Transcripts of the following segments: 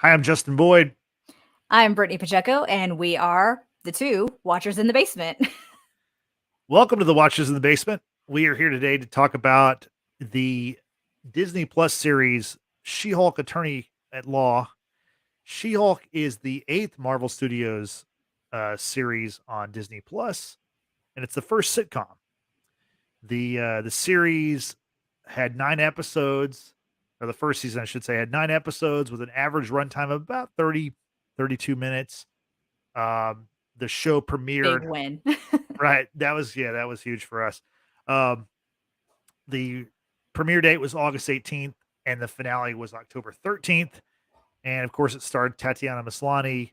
Hi, I'm Justin Boyd. I'm Brittany Pacheco, and we are the two Watchers in the Basement. Welcome to the Watchers in the Basement. We are here today to talk about the Disney Plus series She-Hulk Attorney at Law. She-Hulk is the eighth Marvel Studios series on Disney Plus, and it's the first sitcom. The series had 9 episodes, or the first season, I should say, had 9 episodes with an average runtime of about 32 minutes. The show Big premiered. win. Right. That was huge for us. Um, the premiere date was August 18th, and the finale was October 13th. And of course, it starred Tatiana Maslany,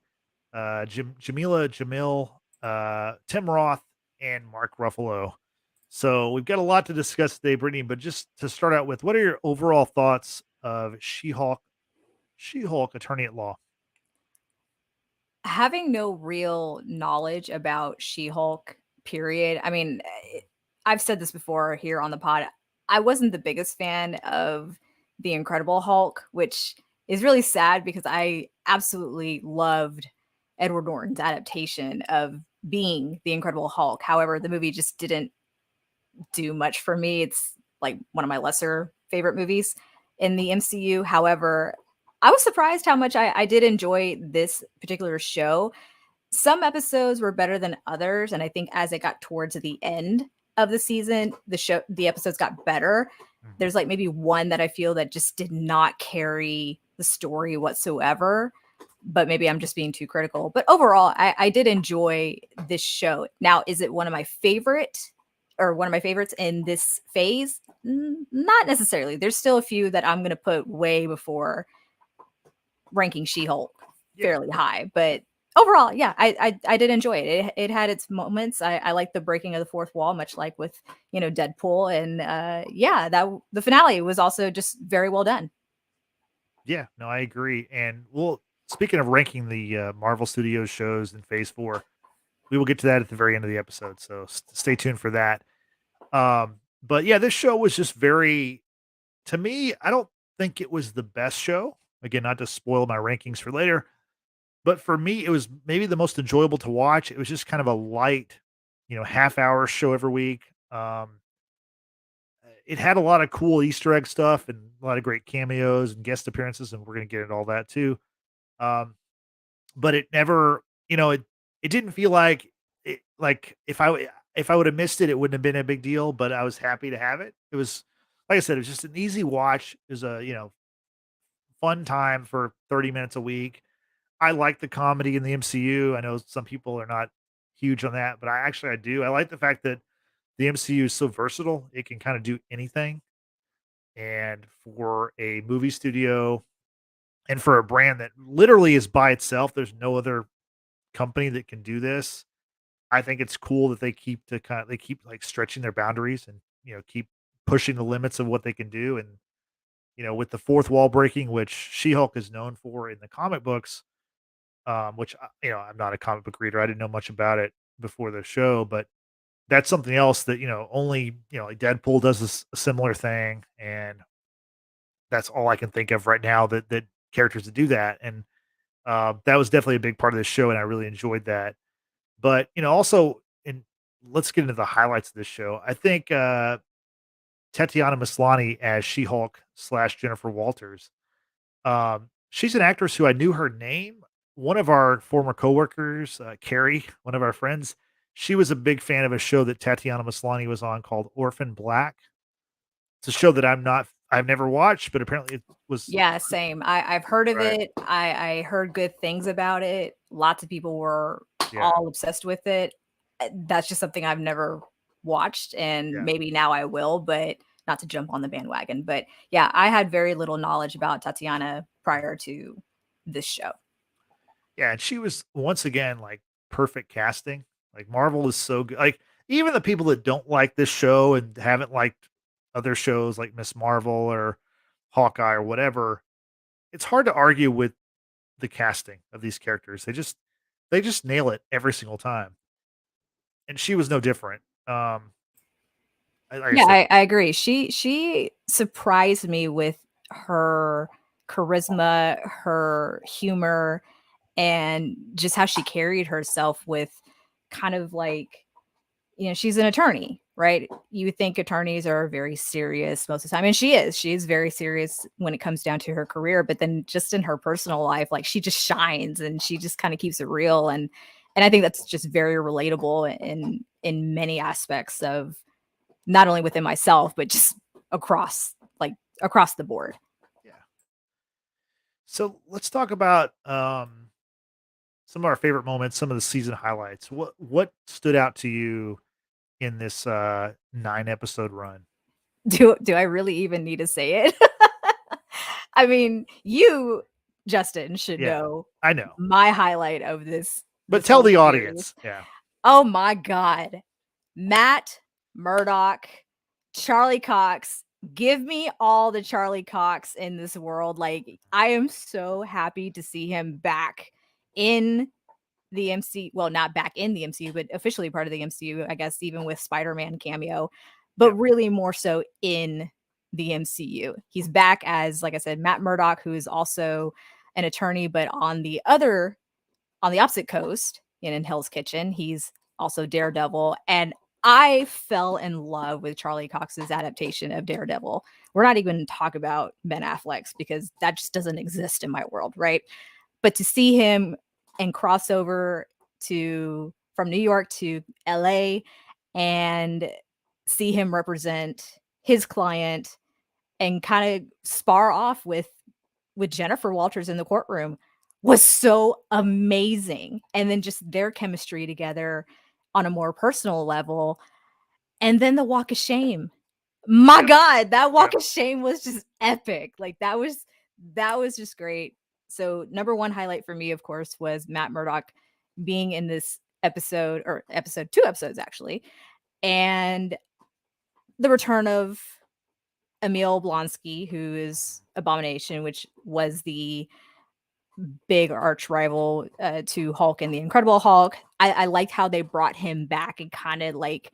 Jameela, Jamil, Tim Roth, and Mark Ruffalo. So we've got a lot to discuss today, Brittany. But just to start out with, what are your overall thoughts of She-Hulk Attorney at Law? Having no real knowledge about She-Hulk, period. I mean, I've said this before here on the pod. I wasn't the biggest fan of the Incredible Hulk, which is really sad because I absolutely loved Edward Norton's adaptation of being the Incredible Hulk. However, the movie just didn't do much for me. It's like one of my lesser favorite movies in the MCU. However, I was surprised how much I did enjoy this particular show. Some episodes were better than others, and I think as it got towards the end of the season, the episodes got better. Mhm. There's like maybe one that I feel that just did not carry the story whatsoever. But maybe I'm just being too critical. But overall, I did enjoy this show. Now, is it one of my favorites in this phase? Not necessarily. There's still a few that I'm going to put way before ranking She-Hulk Yeah. fairly high, but overall, yeah, I did enjoy it. It had its moments. I like the breaking of the fourth wall, much like with Deadpool, and yeah, that the finale was also just very well done. Yeah, no, I agree. And well, speaking of ranking the Marvel Studios shows in Phase Four, we will get to that at the very end of the episode. So stay tuned for that. But yeah, this show was just very, to me, I don't think it was the best show. Again, not to spoil my rankings for later, but for me, it was maybe the most enjoyable to watch. It was just kind of a light, half hour show every week. It had a lot of cool Easter egg stuff and a lot of great cameos and guest appearances, and we're going to get into all that too. Um, but it never, it didn't feel like if I would have missed it, it wouldn't have been a big deal. But I was happy to have it. It was, like I said, it was just an easy watch. It was a fun time for 30 minutes a week. I like the comedy in the MCU. I know some people are not huge on that, but I do. I like the fact that the MCU is so versatile; it can kind of do anything. And for a movie studio and for a brand that literally is by itself, there's no other company that can do this. I think it's cool that they keep like stretching their boundaries and keep pushing the limits of what they can do. And with the fourth wall breaking, which She-Hulk is known for in the comic books, which I'm not a comic book reader. I didn't know much about it before the show, but that's something else that only like Deadpool does a similar thing, and that's all I can think of right now that characters that do that. And that was definitely a big part of the show, and I really enjoyed that. But, also, and let's get into the highlights of this show. I think, Tatiana Maslany as She-Hulk slash Jennifer Walters. She's an actress who I knew her name. One of our former coworkers, Carrie, one of our friends, she was a big fan of a show that Tatiana Maslany was on called Orphan Black. It's a show that I've never watched, but apparently it was Yeah, same. I've heard of right. it. I heard good things about it. Lots of people were Yeah, all obsessed with it. That's just something I've never watched, and yeah. maybe now I will, but not to jump on the bandwagon. But yeah, I had very little knowledge about Tatiana prior to this show. Yeah, and she was once again like perfect casting. Like Marvel is so good. Like even the people that don't like this show and haven't liked other shows like Miss Marvel or Hawkeye or whatever, it's hard to argue with the casting of these characters. They just nail it every single time. And she was no different. Like I Yeah, said, I agree. She surprised me with her charisma, her humor, and just how she carried herself with kind of like, she's an attorney, right? You think attorneys are very serious most of the time, and she is. She is very serious when it comes down to her career, but then just in her personal life, like she just shines and she just kind of keeps it real. And I think that's just very relatable in many aspects of not only within myself, but just across across the board. Yeah. So let's talk about some of our favorite moments, some of the season highlights. What stood out to you in this 9 episode run? Do I really even need to say it? I mean, you, Justin, should Yeah, know I know. my highlight of But this tell whole the series. audience. Yeah. Oh my god. Matt Murdock, Charlie Cox. Give me all the Charlie Cox in this world. Like, I am so happy to see him back in the MC. Well, not back in the MCU, but officially part of the MCU, I guess, even with Spider-Man cameo, but Yeah. really more so in the MCU. He's back as, like I said, Matt Murdock, who is also an attorney, but on the opposite coast in Hell's Kitchen. He's also Daredevil. And I fell in love with Charlie Cox's adaptation of Daredevil. We're not even talk about Ben Affleck's because that just doesn't exist in my world, right? But to see him and cross over to from New York to LA and see him represent his client and kind of spar off with Jennifer Walters in the courtroom was so amazing. And then just their chemistry together on a more personal level. And then the walk of shame. My Yeah. God, that Yeah. walk of shame was just epic. Like that was just great. So number one highlight for me, of course, was Matt Murdock being in this episode, or episode 2 episodes actually, and the return of Emil Blonsky, who is Abomination, which was the big arch rival to Hulk and the Incredible Hulk. I liked how they brought him back and kind of like,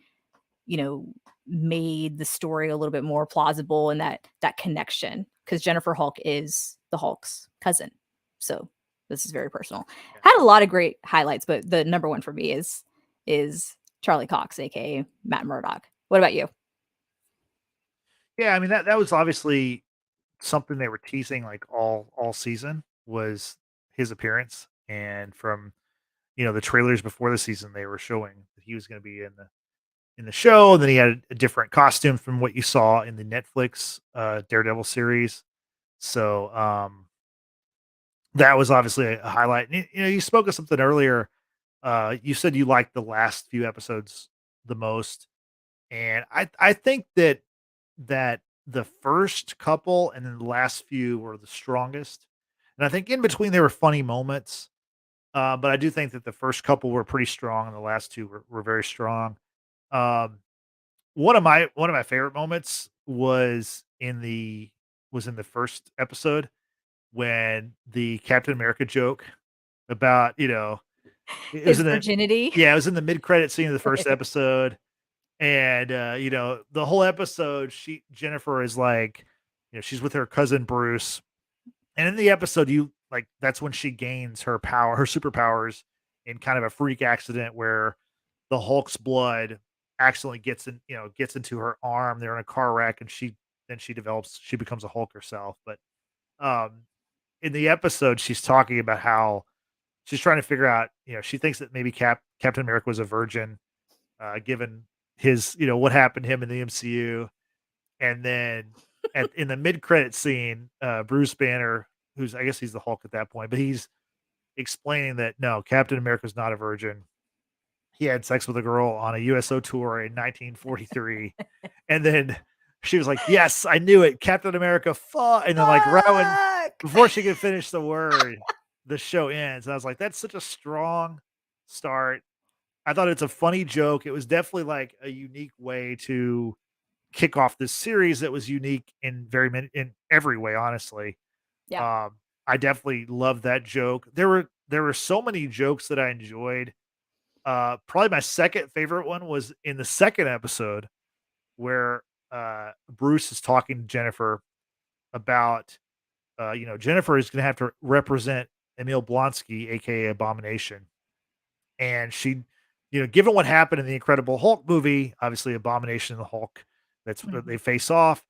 you know, made the story a little bit more plausible and that connection, because Jennifer Hulk is the Hulk's cousin. So this is very personal. Yeah. Had a lot of great highlights, but the number one for me is Charlie Cox, aka Matt Murdock. What about you? Yeah, I mean that was obviously something they were teasing like all season was his appearance. And from the trailers before the season, they were showing that he was going to be in the show. And then he had a different costume from what you saw in the Netflix Daredevil series. So that was obviously a highlight. And, you spoke of something earlier. You said you liked the last few episodes the most, and I think that the first couple and then the last few were the strongest. And I think in between there were funny moments, but I do think that the first couple were pretty strong and the last two were very strong. Um, one of my favorite moments was in the first episode when the Captain America joke about, it was His in the virginity. yeah, it was in the mid-credit scene of the first episode. And the whole episode, Jennifer is like, she's with her cousin Bruce. And in the episode, that's when she gains her superpowers in kind of a freak accident where the Hulk's blood accidentally gets into her arm. They're in a car wreck, and she becomes a Hulk herself. But um in the episode, she's talking about how she's trying to figure out, she thinks that maybe Captain America was a virgin, given his, what happened to him in the MCU. And then in the mid credit scene, Bruce Banner, who's, I guess he's the Hulk at that point, but he's explaining that no, Captain America's not a virgin. He had sex with a girl on a USO tour in 1943. And then she was like, "Yes, I knew it. Captain America fought." And then, like, right when Fuck. before she could finish the word, the show ends. And I was like, "That's such a strong start." I thought it's a funny joke. It was definitely like a unique way to kick off this series that was unique in every way, honestly. Yeah. I definitely loved that joke. There were so many jokes that I enjoyed. Probably my second favorite one was in the second episode where Bruce is talking to Jennifer about Jennifer is going to have to represent Emil Blonsky, aka Abomination, and she, given what happened in the Incredible Hulk movie, obviously Abomination and the Hulk, that's they Mhm. face off,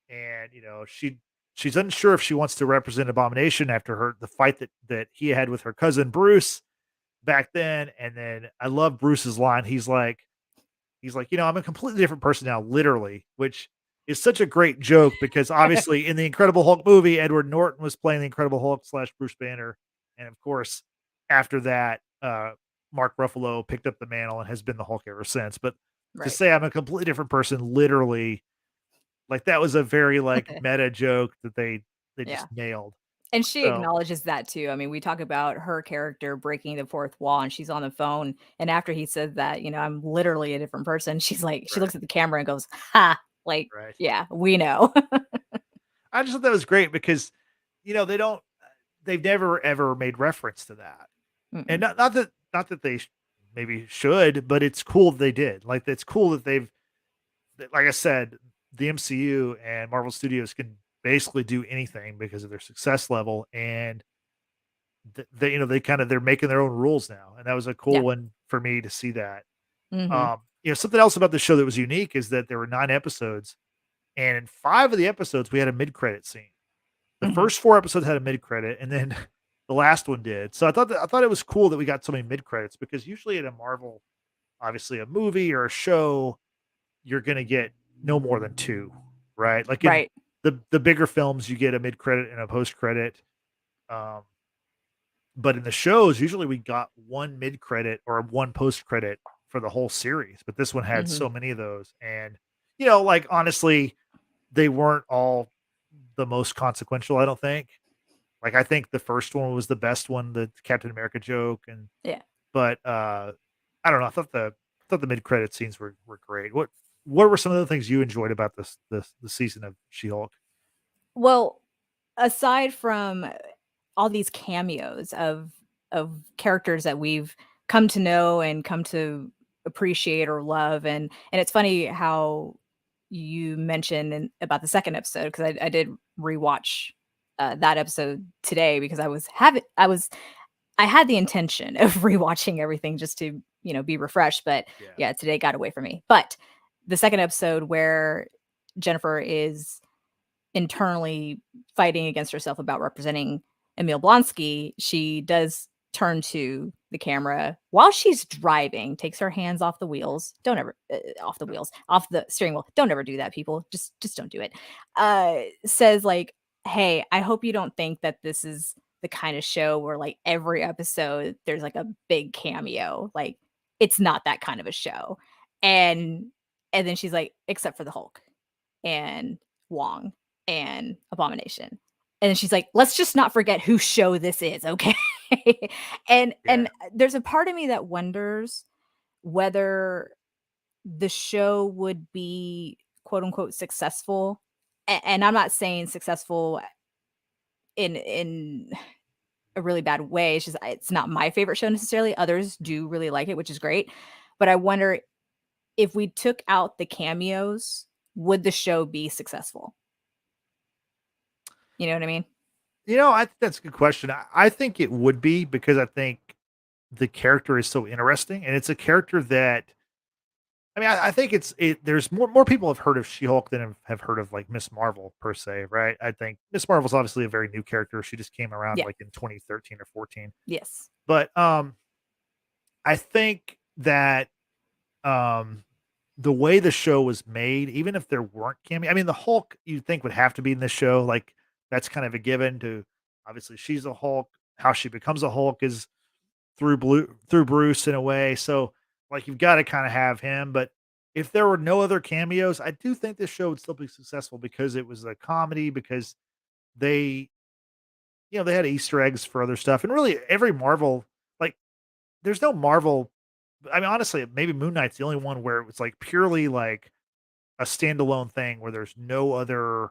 and she's unsure if she wants to represent Abomination after the fight that he had with her cousin Bruce back then, and then I love Bruce's line. He's like, I'm a completely different person now, literally, which is such a great joke because obviously in the Incredible Hulk movie, Edward Norton was playing the Incredible Hulk slash Bruce Banner. And of course, after that, Mark Ruffalo picked up the mantle and has been the Hulk ever since. But to Right. say I'm a completely different person, literally, like that was a very like meta joke that they Yeah. just nailed. And she So acknowledges that too. I mean, we talk about her character breaking the fourth wall and she's on the phone. And after he says that, I'm literally a different person, she's like, she right, looks at the camera and goes, ha, like, right. yeah, we know. I just thought that was great because they don't they've never ever made reference to that. And Mm-mm. not that they maybe should, but it's cool that they did. Like, it's cool that like I said, the MCU and Marvel Studios can basically do anything because of their success level, and they're making their own rules now, and that was a cool Yeah. one for me to see that. Hmm. Something else about the show that was unique is that there were 9 episodes, and in 5 of the episodes, we had a mid-credit scene. The Hmm. first 4 episodes had a mid-credit, and then the last one did. So I thought it was cool that we got so many mid-credits because usually in a Marvel, obviously a movie or a show, you're gonna get no more than 2, right? Like in Right. the bigger films, you get a mid-credit and a post-credit. Um, but in the shows, usually we got 1 mid-credit or 1 post-credit for the whole series, but this one had Hmm. so many of those, and, like, honestly, they weren't all the most consequential, I don't think. Like, I think the first one was the best one, the Captain America joke, Yeah. but, I don't know, I thought the mid-credit scenes were great. What were some of the things you enjoyed about this the season of She-Hulk? Well, aside from all these cameos of characters that we've come to know and come to appreciate or love, and it's funny how you mentioned about the second episode because I did rewatch that episode today because I had the intention of rewatching everything just to be refreshed, but Yeah. yeah, today got away from me. But the second episode where Jennifer is internally fighting against herself about representing Emil Blonsky, she does turn to the camera while she's driving, takes her hands off the wheels. Don't ever off the wheels, off the steering wheel. Don't ever do that, people. Just don't do it. Says like, "Hey, I hope you don't think that this is the kind of show where like every episode there's like a big cameo. Like it's not that kind of a show." And and then she's like, "Except for the Hulk and Wong and Abomination." And then she's like, "Let's just not forget whose show this is, okay?" And Yeah. there's a part of me that wonders whether the show would be quote unquote successful. And I'm not saying successful in a really bad way. It's just it's not my favorite show necessarily. Others do really like it, which is great. But I wonder if we took out the cameos, would the show be successful? You know what I mean? I think that's a good question. I think it would be because I think the character is so interesting, and it's a character that I think there's more people have heard of She-Hulk than have heard of, like, Miss Marvel per se, right? I think Miss Marvel's obviously a very new character. She just came around, Yeah. like, in 2013 or 14. Yes. But, I think that, um, the way the show was made, even if there weren't the Hulk you'd think would have to be in this show, like, that's kind of a given to obviously, she's a Hulk. How she becomes a Hulk is through Bruce in a way. So, like, you've got to kind of have him. But if there were no other cameos, I do think this show would still be successful because it was a comedy. Because they, they had Easter eggs for other stuff, and really every Marvel, like, there's no Marvel. Honestly, maybe Moon Knight's the only one where it was like purely like a standalone thing where there's no other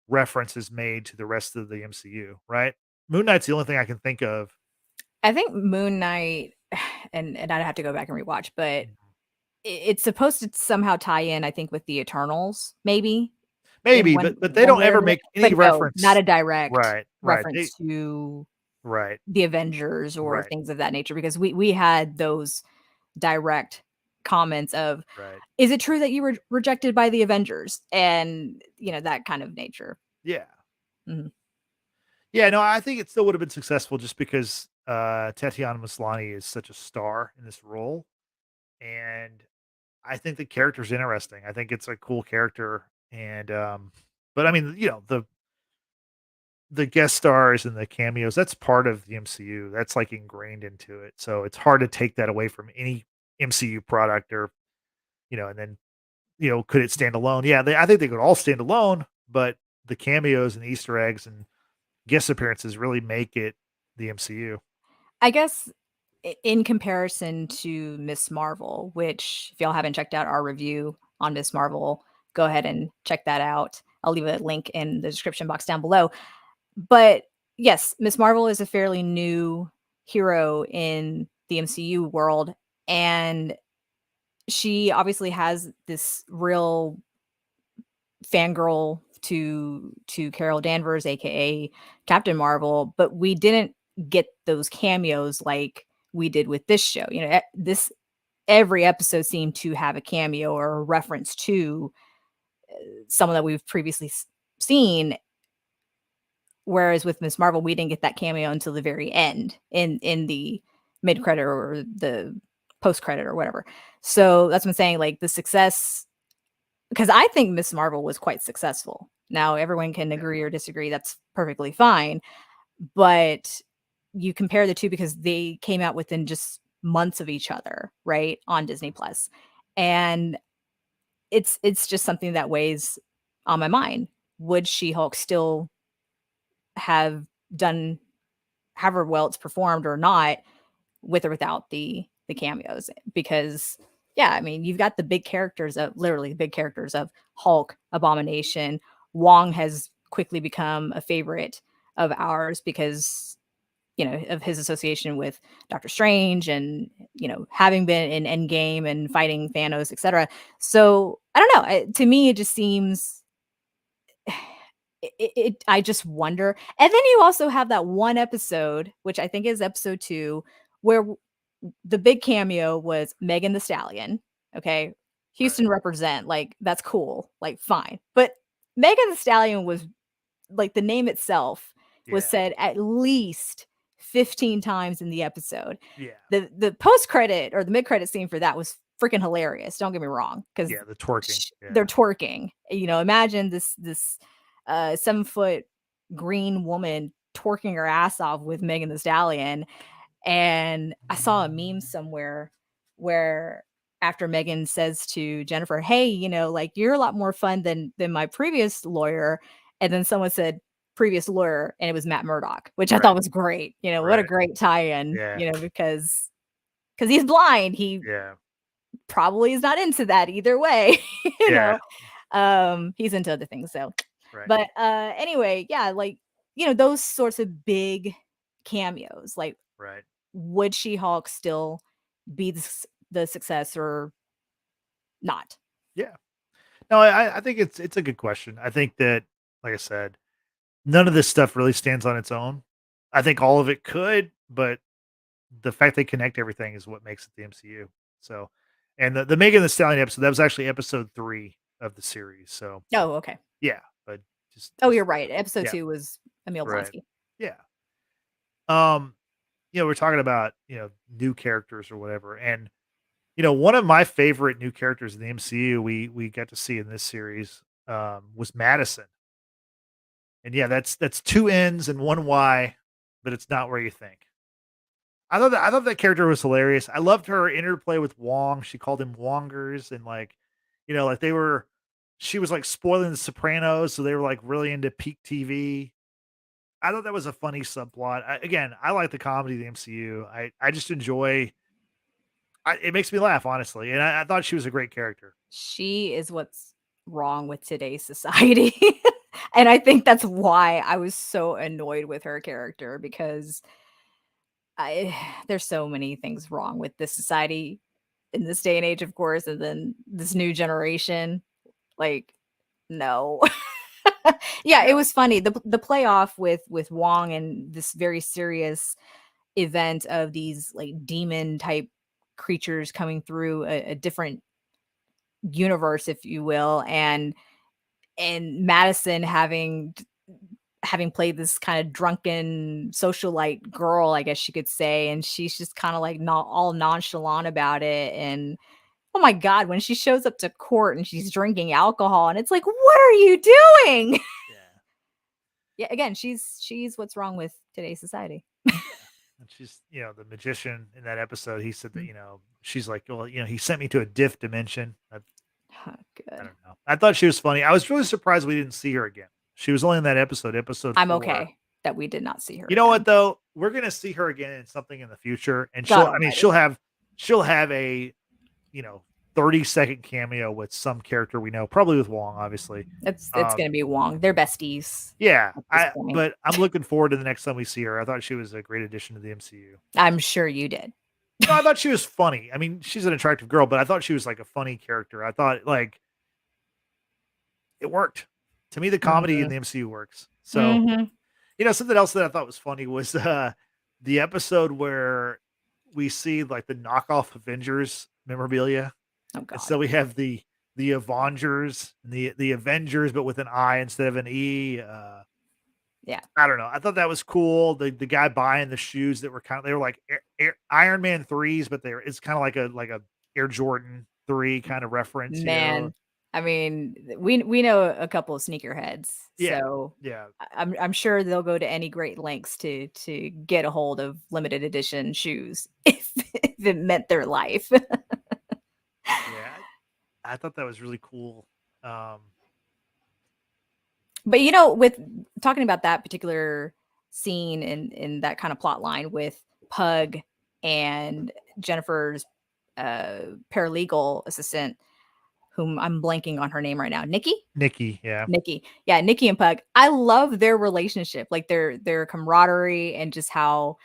references made to the rest of the MCU. Right? Moon Knight's the only thing I can think of. I think Moon Knight, and I'd have to go back and rewatch, but it's supposed to somehow tie in, I think, with the Eternals, maybe. in Maybe, but they one don't way or ever the make other, any but no, not reference. a direct Right, right, they reference to right, the Avengers or right, things of that nature, because we had those direct comments of, right. "Is it true that you were rejected by the Avengers?" And, that kind of nature. Yeah. Mhm. Yeah, no, I think it still would have been successful just because, Tatiana Maslany is such a star in this role, and I think the character's interesting. I think it's a cool character, and, but I mean, the guest stars and the cameos, that's part of the MCU. That's, like, ingrained into it, so it's hard to take that away from any MCU product or, and then, could it stand alone? Yeah, I think they could all stand alone, but the cameos and Easter eggs and guest appearances really make it the MCU. I guess in comparison to Miss Marvel, which if y'all haven't checked out our review on Miss Marvel, go ahead and check that out. I'll leave a link in the description box down below. But yes, Miss Marvel is a fairly new hero in the MCU world, and she obviously has this real fangirl to Carol Danvers, aka Captain Marvel, but we didn't get those cameos like we did with this show. This every episode seemed to have a cameo or a reference to someone that we've previously seen. Whereas with Miss Marvel, we didn't get that cameo until the very end in the mid credit or the post credit or whatever. So that's what I'm saying. Like the success, because I think Miss Marvel was quite successful. Now everyone can Yeah, agree or disagree. That's perfectly fine. But you compare the two because they came out within just months of each other, right? On Disney Plus. And it's just something that weighs on my mind. Would She-Hulk still have done however well it's performed or not with or without the cameos? Because yeah, I mean, you've got the big characters of literally the big characters of Hulk, Abomination. Wong has quickly become a favorite of ours because of his association with Doctor Strange and having been in Endgame and fighting Thanos, etc. So I don't know. To me, it just seems I just wonder. And then you also have that one episode, which I think is episode 2, where the big cameo was Megan the Stallion. Okay. right. Houston represent, like, that's cool. Like, fine. But Megan the Stallion was like the name itself was Yeah, said at least 15 times in the episode. yeah, The post credit or the mid credit scene for that was freaking hilarious. Don't get me wrong, because yeah, the twerking. they're Yeah. twerking. Imagine this 7 foot green woman twerking her ass off with Megan the Stallion. And I saw a meme somewhere where after Megan says to Jennifer, "Hey, like you're a lot more fun than my previous lawyer," and then someone said previous lawyer, and it was Matt Murdock, which I Right, thought was great. What a right. great tie-in. Yeah, Because he's blind, he yeah, probably is not into that either way. you yeah, know, he's into other things. So, right, but anyway, yeah, like those sorts of big cameos, like right. would She-Hulk still be the success or not? Yeah. No, I think it's a good question. I think that, like I said, none of this stuff really stands on its own. I think all of it could, but the fact they connect everything is what makes it the MCU. So, and the Megan Thee Stallion episode, that was actually episode 3 of the series. So, Oh, okay. yeah, but Oh, just you're right. Episode yeah, 2 was Emil right. Blonsky. Yeah. Um, we're talking about, new characters or whatever. And, one of my favorite new characters in the MCU we got to see in this series was Madison. And yeah, that's 2 N's and 1 Y, but it's not where you think. I thought that character was hilarious. I loved her interplay with Wong. She called him Wongers and like, like she was like spoiling the Sopranos, so they were like really into peak TV. I thought that was a funny subplot. Again, I like the comedy of the MCU. I just enjoy. It makes me laugh, honestly, and I thought she was a great character. She is what's wrong with today's society. And I think that's why I was so annoyed with her character, because I there's so many things wrong with this society in this day and age, of course, and then this new generation. Like, no. Yeah, Yeah. it was funny. The playoff with Wong and this very serious event of these like demon type creatures coming through a different universe, if you will, and Madison having played this kind of drunken socialite girl, I guess you could say, and she's just kind of like not all nonchalant about it. And oh my god, when she shows up to court and she's drinking alcohol, and it's like, what are you doing? Yeah. Yeah, again, she's what's wrong with today's society. Yeah. And she's, the magician in that episode, he said that, Mm. she's like, well, he sent me to a diff dimension. Oh, I good. don't know. I thought she was funny. I was really surprised we didn't see her again. She was only in that episode I'm 4. okay that we did not see her You know what again. though? We're gonna see her again in something in the future, and God she'll almighty. have a, you know, 30-second cameo with some character we know, probably with Wong, obviously. It's gonna be Wong. They're besties Yeah, at this point. but I'm looking forward to the next time we see her. I thought she was a great addition to the MCU. I'm sure you did. No, I thought she was funny. I mean, she's an attractive girl, but I thought she was like a funny character. I thought like it worked. To me, the comedy in Mhm. the MCU works. So, Mhm. something else that I thought was funny was the episode where we see like the knockoff Avengers memorabilia. Oh And god. so we have the Avengers and the Avengers, but with an I instead of an E. Yeah. I don't know. I thought that was cool. The guy buying the shoes that were they were like Iron Man threes, but it's kind of like a Air Jordan 3 kind of reference. Man, I mean, we know a couple of sneakerheads, Yeah. so Yeah. I'm sure they'll go to any great lengths to get a hold of limited edition shoes if it meant their life. Yeah. I thought that was really cool. Um, But, with talking about that particular scene in that kind of plot line with Pug and Jennifer's, paralegal assistant, whom I'm blanking on her name right now, Nikki? Nikki, yeah. Nikki. Yeah, Nikki and Pug. I love their relationship, like, their camaraderie and just how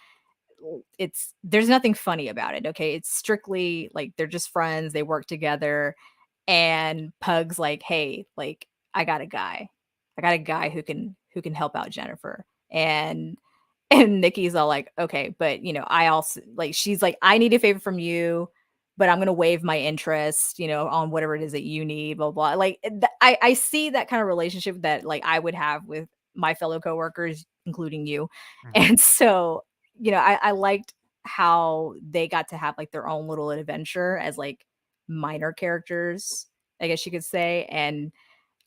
there's nothing funny about it, okay? It's strictly, like, they're just friends, they work together, and Pug's like, "Hey, like, I got a guy. I got a guy who can help out Jennifer." And and Nikki's all like, "Okay, but, I also," like, she's like, "I need a favor from you, but I'm gonna waive my interest, on whatever it is that you need, blah, blah." Like, I see that kind of relationship that, like, I would have with my fellow coworkers, including you. Mhm. And so, I liked how they got to have, like, their own little adventure as, like, minor characters, I guess you could say, and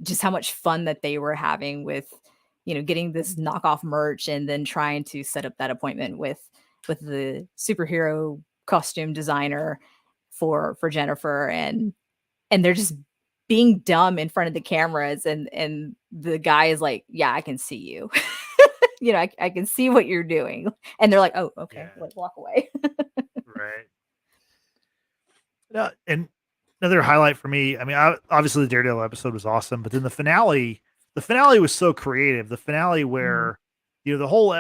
just how much fun that they were having with, getting this knockoff merch and then trying to set up that appointment with the superhero costume designer for Jennifer, and they're just being dumb in front of the cameras, and the guy is like, "Yeah, I can see you." I can see what you're doing. And they're like, "Oh, okay." Yeah, Like, walk away. right. And another highlight for me, I mean, obviously the Daredevil episode was awesome, but then the finale was so creative. The finale Mhm. where, the whole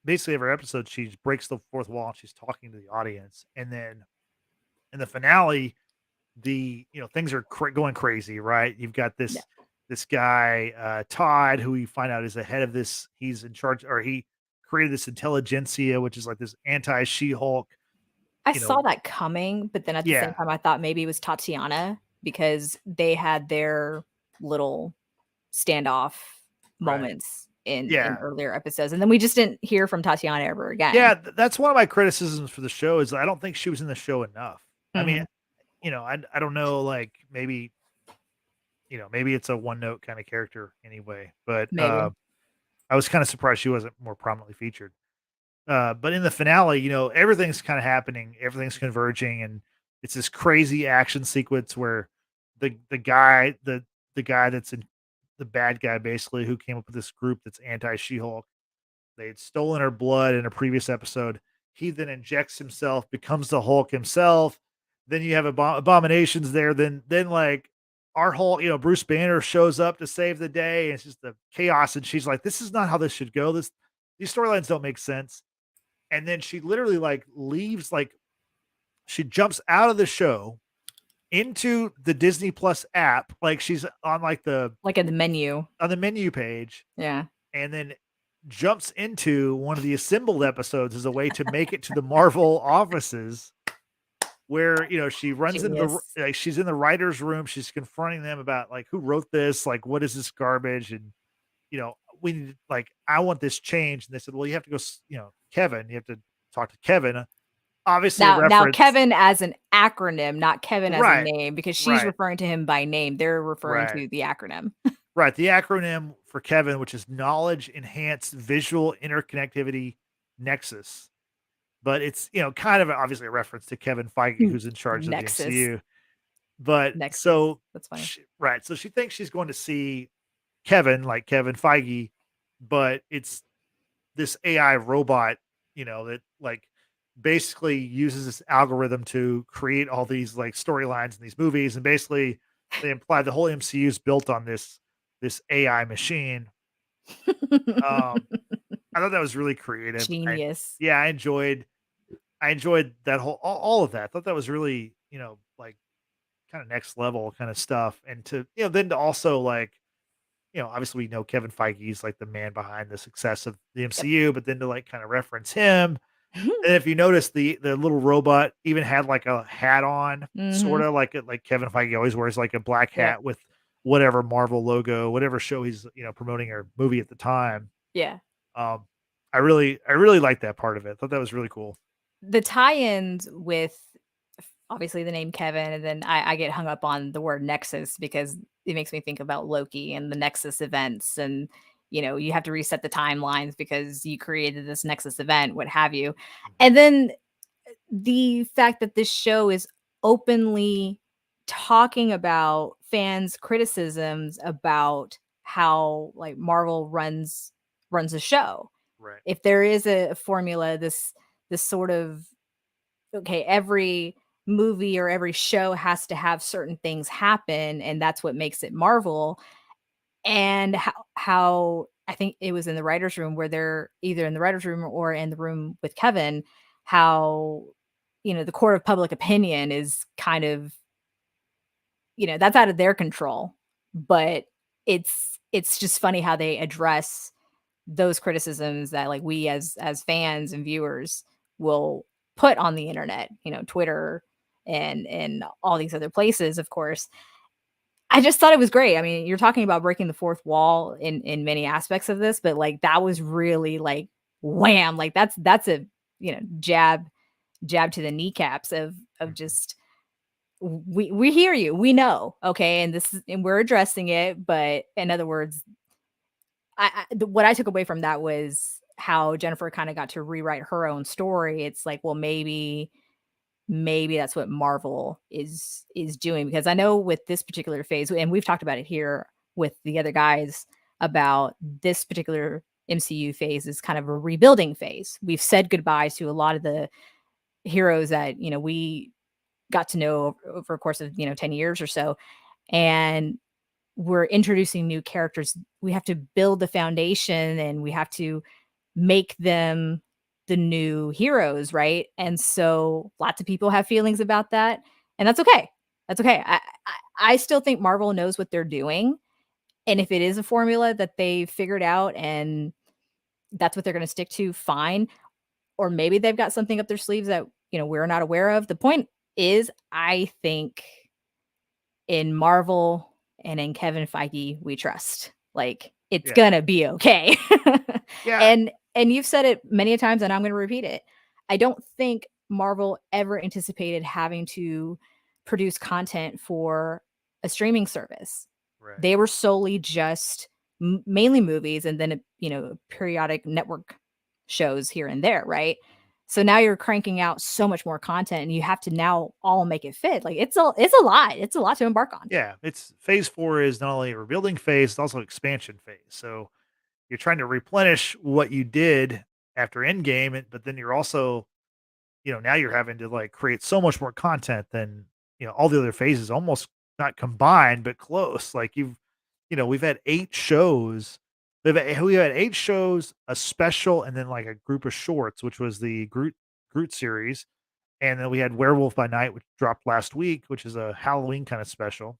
basically every episode, she breaks the fourth wall and she's talking to the audience, and then in the finale, things are going crazy, right? You've got Yeah. this guy, Todd, who we find out is the head of this. He's in charge, or he created this intelligentsia, which is like this anti She-Hulk. I You saw know, that coming, but then at the same yeah, time, I thought maybe it was Tatiana because they had their little standoff right, moments in yeah. earlier episodes, and then we just didn't hear from Tatiana ever again. Yeah, that's one of my criticisms for the show is I don't think she was in the show enough. I mean, Mhm. I don't know, like maybe it's a one note kind of character anyway, but Maybe. I was kind of surprised she wasn't more prominently featured. But in the finale, everything's kind of happening, everything's converging, and it's this crazy action sequence where the guy that's in the bad guy basically who came up with this group that's anti She-Hulk. They had stolen her blood in a previous episode. He then injects himself, becomes the Hulk himself. Then you have abominations there. Then like our Hulk, Bruce Banner shows up to save the day. And it's just the chaos. And she's like, this is not how this should go. These storylines don't make sense. And then she literally like leaves, like she jumps out of the show into the Disney Plus app, like, she's on, like, Like in the menu. on the menu page, Yeah. and then jumps into one of the assembled episodes as a way to make it to the Marvel offices where, she runs into Genius. like, she's in the writer's room, she's confronting them about, like, "Who wrote this? Like, what is this garbage?" And, "We need like, I want this changed." And they said, "Well, you have to go Kevin, you have to talk to Kevin." Obviously a Now reference. Kevin as an acronym, not Kevin as a Right, name, because she's right, referring to him by name. They're referring right, to the acronym. right, the acronym for Kevin, which is Knowledge Enhanced Visual Interconnectivity Nexus. But it's, kind of obviously a reference to Kevin Feige, who's in charge of the Nexus. MCU. But Nexus. so That's funny. right, so she thinks she's going to see Kevin, like Kevin Feige, but it's this AI robot, that like basically uses this algorithm to create all these like storylines in these movies. And basically they imply the whole MCU is built on this AI machine. Um, I thought that was really creative. Genius. Yeah, I enjoyed that whole all of that. I thought that was really, like kind of next level kind of stuff. And to, then to also like, obviously we know Kevin Feige is like the man behind the success of the Yep. MCU, but then to like kind of reference him. And if you notice the little robot even had like a hat on, Mhm. sort of like Kevin Feige always wears like a black Yep. hat with whatever Marvel logo, whatever show he's, promoting or movie at the time. Yeah. Um, I really like that part of it. I thought that was really cool. The tie-ins with obviously the name Kevin, and then I get hung up on the word Nexus because it makes me think about Loki and the Nexus events, and you have to reset the timelines because you created this Nexus event, what have you. Mhm. And then the fact that this show is openly talking about fans' criticisms about how like Marvel runs a show. Right. If there is a formula, this sort of okay, every movie or every show has to have certain things happen, and that's what makes it Marvel. And how I think it was in the writers' room where they're either in the writers' room or in the room with Kevin, how the court of public opinion is kind of that's out of their control. But it's just funny how they address those criticisms that like we as fans and viewers will put on the internet, Twitter and all these other places, of course. I just thought it was great. I mean, you're talking about breaking the fourth wall in many aspects of this, but like that was really like wham, like that's a jab to the kneecaps of Mhm. just we hear you, we know, okay, and we're addressing it, but in other words, what I took away from that was how Jennifer kind of got to rewrite her own story. It's like, well, maybe that's what Marvel is doing because I know with this particular phase, and we've talked about it here with the other guys about this particular MCU phase is kind of a rebuilding phase. We've said goodbyes to a lot of the heroes that we got to know over a course of 10 years or so, and we're introducing new characters. We have to build the foundation and we have to make them the new heroes, right? And so lots of people have feelings about that, and that's okay. That's okay. I still think Marvel knows what they're doing, and if it is a formula that they figured out and that's what they're going to stick to, fine. Or maybe they've got something up their sleeves that we're not aware of. The point is, I think in Marvel and in Kevin Feige, we trust. Like it's Yeah. gonna be okay. Yeah. and you've said it many a times, and I'm gonna repeat it. I don't think Marvel ever anticipated having to produce content for a streaming service. Right. They were solely just mainly movies, and then periodic network shows here and there, right? Mhm. So now you're cranking out so much more content and you have to now all make it fit. Like it's a lot. It's a lot to embark on. Yeah, it's phase 4 is not only a rebuilding phase, it's also expansion phase. So you're trying to replenish what you did after Endgame, but then you're also, now you're having to like create so much more content than, all the other phases almost not combined, but close. Like we've had 8 shows. We had 8 shows, a special, and then like a group of shorts, which was the Groot series. and then we had Werewolf by Night, which dropped last week, which is a Halloween kind of special.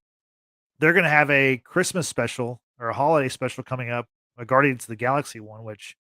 They're gonna have a Christmas special or a holiday special coming up, a Guardians of the Galaxy one, which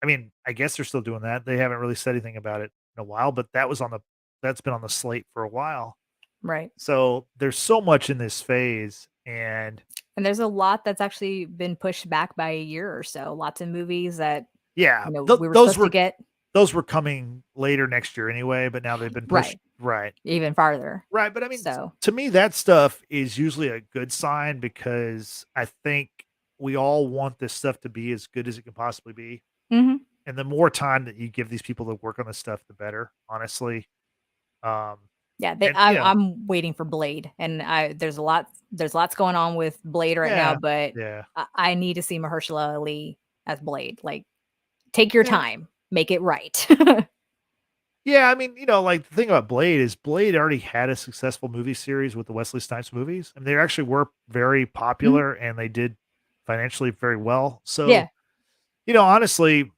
I mean, I guess they're still doing that. They haven't really said anything about it in a while, but that's been on the slate for a while. Right. So there's so much in this phase, and And there's a lot that's actually been pushed back by a year or so. Lots of movies that, yeah, we were supposed to get. those were coming later next year anyway, but now they've been pushed. Right. Right. Even farther. Right, but I mean, So, to me, that stuff is usually a good sign because I think we all want this stuff to be as good as it can possibly be. mhm. And the more time that you give these people to work on this stuff, the better, honestly. Um, Yeah, and you know, I'm waiting for Blade, and there's lots going on with Blade right now, yeah, but yeah, I need to see Mahershala Ali as Blade. Like, take your yeah, time, make it right. yeah. I mean, like the thing about Blade is Blade already had a successful movie series with the Wesley Snipes movies. I mean, they actually were very Mhm. popular and they did financially very well. So, Yeah. honestly,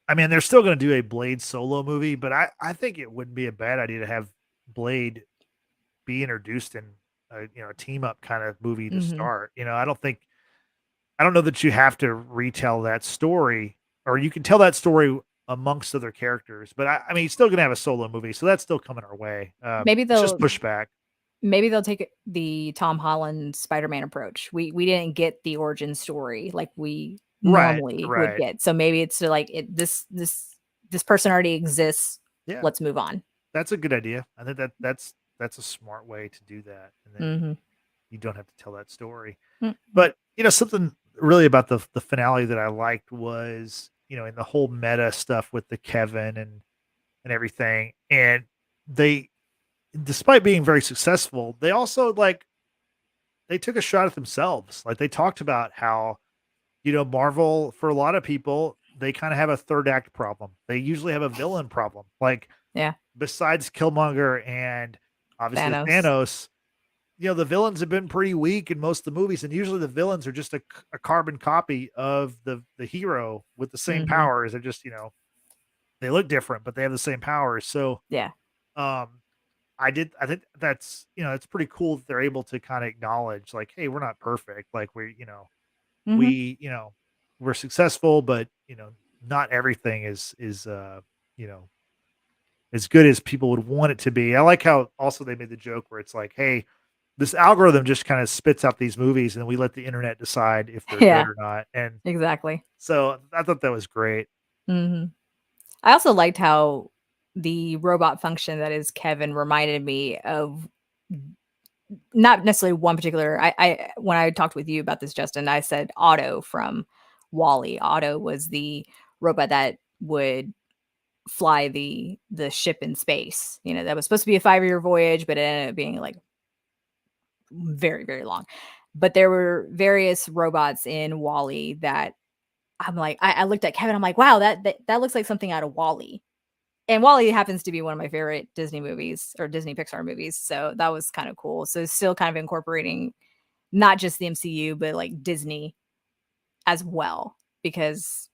I mean, they're still gonna do a Blade solo movie, but I think it wouldn't be a bad idea to have Blade be introduced in a team up kind of movie to Mhm. start. I don't know that you have to retell that story, or you can tell that story amongst other characters, but I mean, he's still gonna have a solo movie, so that's still coming our way. Maybe It's just they'll pushback. maybe they'll take the Tom Holland Spider-Man approach. We didn't get the origin story like we Right, normally would right. get. So maybe it's like this person already exists. Yeah, Let's move on. that's a good idea. I think that's a smart way to do that, and then Mhm. you don't have to tell that story. Mhm. But, something really about the finale that I liked was, in the whole meta stuff with the Kevin and everything, and they despite being very successful, they also, like, they took a shot at themselves. Like, they talked about how, Marvel, for a lot of people, they kinda have a 3rd act problem. They usually have a villain problem. Like, Yeah. besides Killmonger and obviously Thanos. Thanos, the villains have been pretty weak in most of the movies, and usually the villains are just a carbon copy of the hero with the same Mhm. powers. They're just, they look different, but they have the same powers. So, Yeah. um, I think that's, it's pretty cool that they're able to kind of acknowledge like, hey, we're not perfect. Like Mhm. we, we're successful, but not everything is you know, as good as people would want it to be. I like how also they made the joke where it's like, hey, this algorithm just kind of spits out these movies and we let the internet decide if they're good Yeah, or not. And exactly. so I thought that was great. Mhm. I also liked how the robot function that is Kevin reminded me of not necessarily one particular. I when I talked with you about this, Justin, I said Otto from Wally. Otto was the robot that would fly the ship in space. That was supposed to be a 5-year voyage, but it ended up being like very, very long. But there were various robots in Wally that I'm like, I looked at Kevin, I'm like, wow, that looks like something out of Wally. And Wally happens to be one of my favorite Disney movies or Disney Pixar movies. So that was kind of cool. So still kind of incorporating not just the MCU, but like Disney as well, because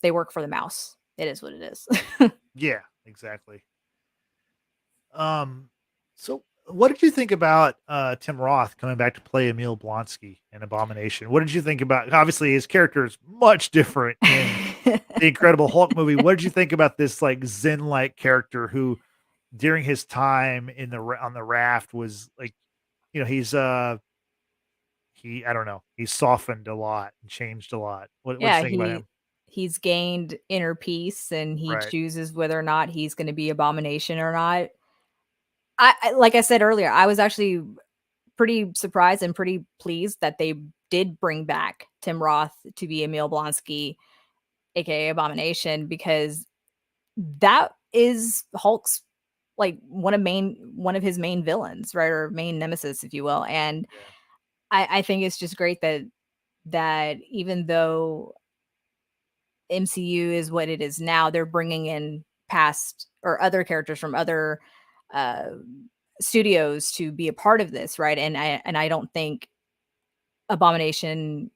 they work for the mouse. It is what it is. Yeah, exactly. Um, so what did you think about Tim Roth coming back to play Emil Blonsky in Abomination? What did you think about obviously his character is much different in the Incredible Hulk movie. What did you think about this like Zen-like character who during his time in on the raft was like, he I don't know, he's softened a lot and changed a lot. What did you Yeah, think about him? he's gained inner peace and he Right. chooses whether or not he's going to be Abomination or not. Like I said earlier, I was actually pretty surprised and pretty pleased that they did bring back Tim Roth to be Emil Blonsky, aka Abomination, because that is Hulk's like one of his main villains, right? Or main nemesis, if you will. And Yeah. I think it's just great that even though MCU is what it is now, they're bringing in past or other characters from other uh studios to be a part of this, right? And I don't think Abomination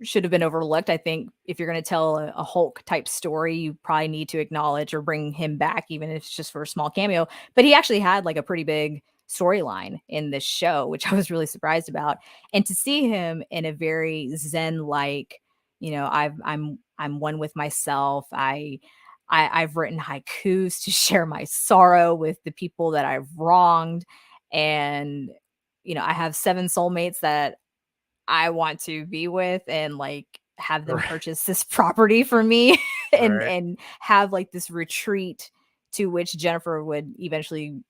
should have been overlooked. I think if you're going to tell a Hulk type story, you probably need to acknowledge or bring him back, even if it's just for a small cameo. But he actually had like a pretty big storyline in this show, which I was really surprised about. And to see him in a very Zen like, I'm one with myself. I've written haikus to share my sorrow with the people that I've wronged, and I have 7 soulmates that I want to be with, and like have them Right. purchase this property for me and Right. have like this retreat to which Jennifer would eventually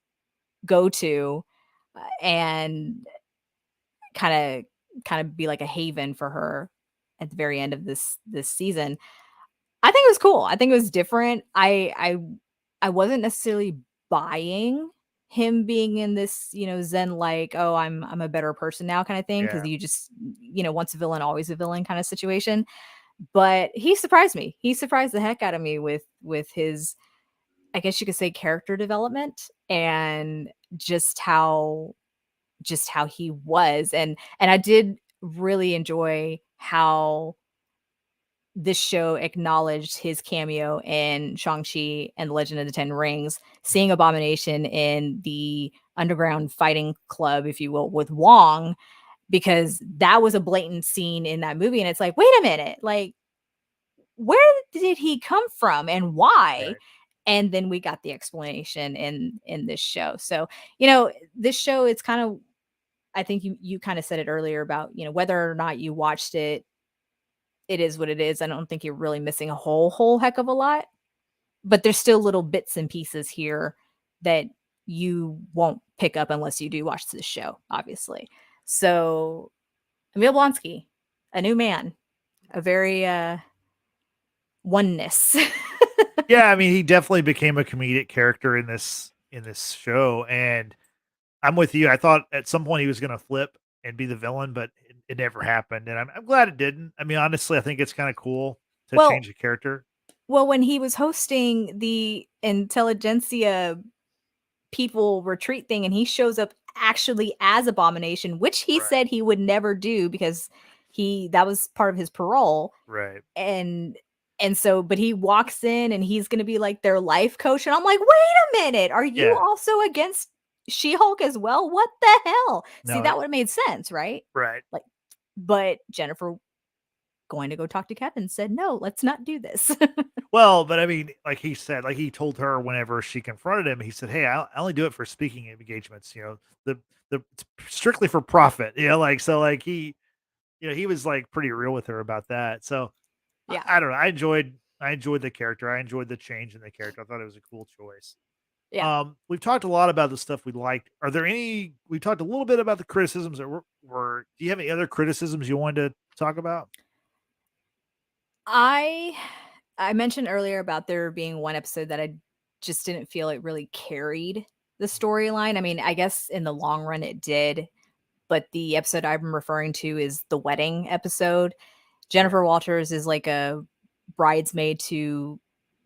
go to, and kind of be like a haven for her at the very end of this season. I think it was cool. I think it was different. I wasn't necessarily buying him being in this, Zen like, oh, I'm a better person now kind of thing, because Yeah. you just, once a villain, always a villain kind of situation. But he surprised me. He surprised the heck out of me with his, I guess you could say, character development, and just how he was. And I did really enjoy how this show acknowledged his cameo in Shang-Chi and the Legend of the Ten Rings, seeing Abomination in the underground fighting club, if you will, with Wong, because that was a blatant scene in that movie. And it's like, wait a minute, like, where did he come from and why? Right. And then we got the explanation in this show. So, this show, it's kind of, I think you kind of said it earlier about, whether or not you watched it, it is what it is. I don't think you're really missing a whole heck of a lot, but there's still little bits and pieces here that you won't pick up unless you do watch this show, obviously. So, Emil Blonsky, a new man, a very oneness. Yeah, I mean, he definitely became a comedic character in this show, and I'm with you. I thought at some point he was gonna flip and be the villain, but it never happened, and I'm glad it didn't. I mean, honestly, I think it's kinda cool to well, change the character. when he was hosting the intelligentsia people retreat thing, and he shows up actually as Abomination, which he Right. said he would never do because that was part of his parole. Right. And so, but he walks in and he's gonna be like their life coach. And I'm like, wait a minute, are you Yeah. also against She-Hulk as well? What the hell? See, No. that would have made sense, right? Right. Like, but Jennifer going to go talk to Kevin said, no, let's not do this. Well, but I mean, like he said, like he told her whenever she confronted him, he said, "Hey, I only do it for speaking engagements. The it's strictly for profit. Like so, like he was like pretty real with her about that. So Yeah. I don't know. I enjoyed the character. I enjoyed the change in the character. I thought it was a cool choice. Yeah. We've talked a lot about the stuff we liked. Are there any? We talked a little bit about the criticisms that were. Do you have any other criticisms you wanted to talk about? I I mentioned earlier about there being one episode that I just didn't feel it really carried the storyline. I mean, I guess in the long run it did, but the episode I'm referring to is the wedding episode. Yeah. Jennifer Walters is like a bridesmaid to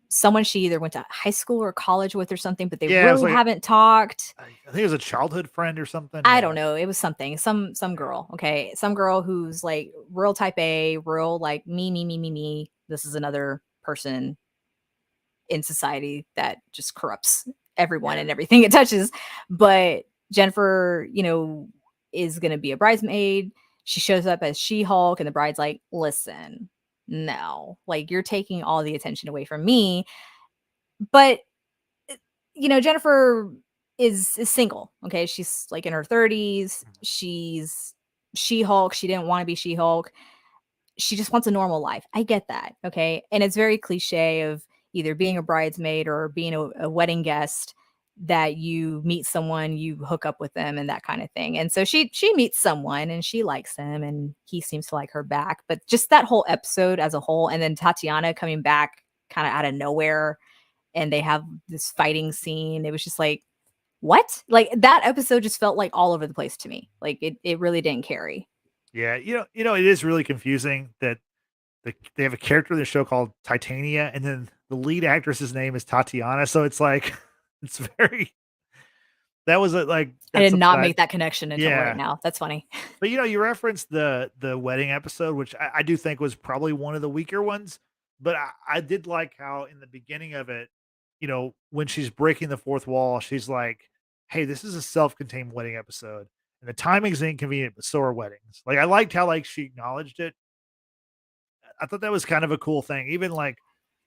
someone she either went to high school or college with or something, but they Yeah, it was really like haven't talked. I think it was a childhood friend or something. I Yeah. don't know. It was something, some Yeah. girl. Okay. Some girl who's like real type A, real like me. This is another person in society that just corrupts everyone Yeah. and everything it touches. But Jennifer, is going to be a bridesmaid. She shows up as She-Hulk, and the bride's like, listen, no, like you're taking all the attention away from me. But, Jennifer is single. Okay. She's like in her 30s. Mhm. She's She-Hulk. She didn't want to be She-Hulk. She just wants a normal life. I get that. Okay. And it's very cliche of either being a bridesmaid or being a wedding guest, that you meet someone, you hook up with them and that kind of thing. And so she meets someone and she likes him and he seems to like her back. But just that whole episode as a whole, and then Tatiana coming back kind of out of nowhere, and they have this fighting scene. It was just like, what? Like that episode just felt like all over the place to me. Like it really didn't carry. Yeah, it is really confusing that they have a character in the show called Titania, and then the lead actress's name is Tatiana. So it's like, it's very. That was like I that's did something not make that connection until right yeah. now. That's funny. But, you referenced the wedding episode, which I do think was probably one of the weaker ones, but I did like how in the beginning of it, when she's breaking the fourth wall, she's like, "Hey, this is a self-contained wedding episode, and the timing's inconvenient, but so are weddings." Like, I liked how, like, she acknowledged it. I thought that was kind of a cool thing. Even, like,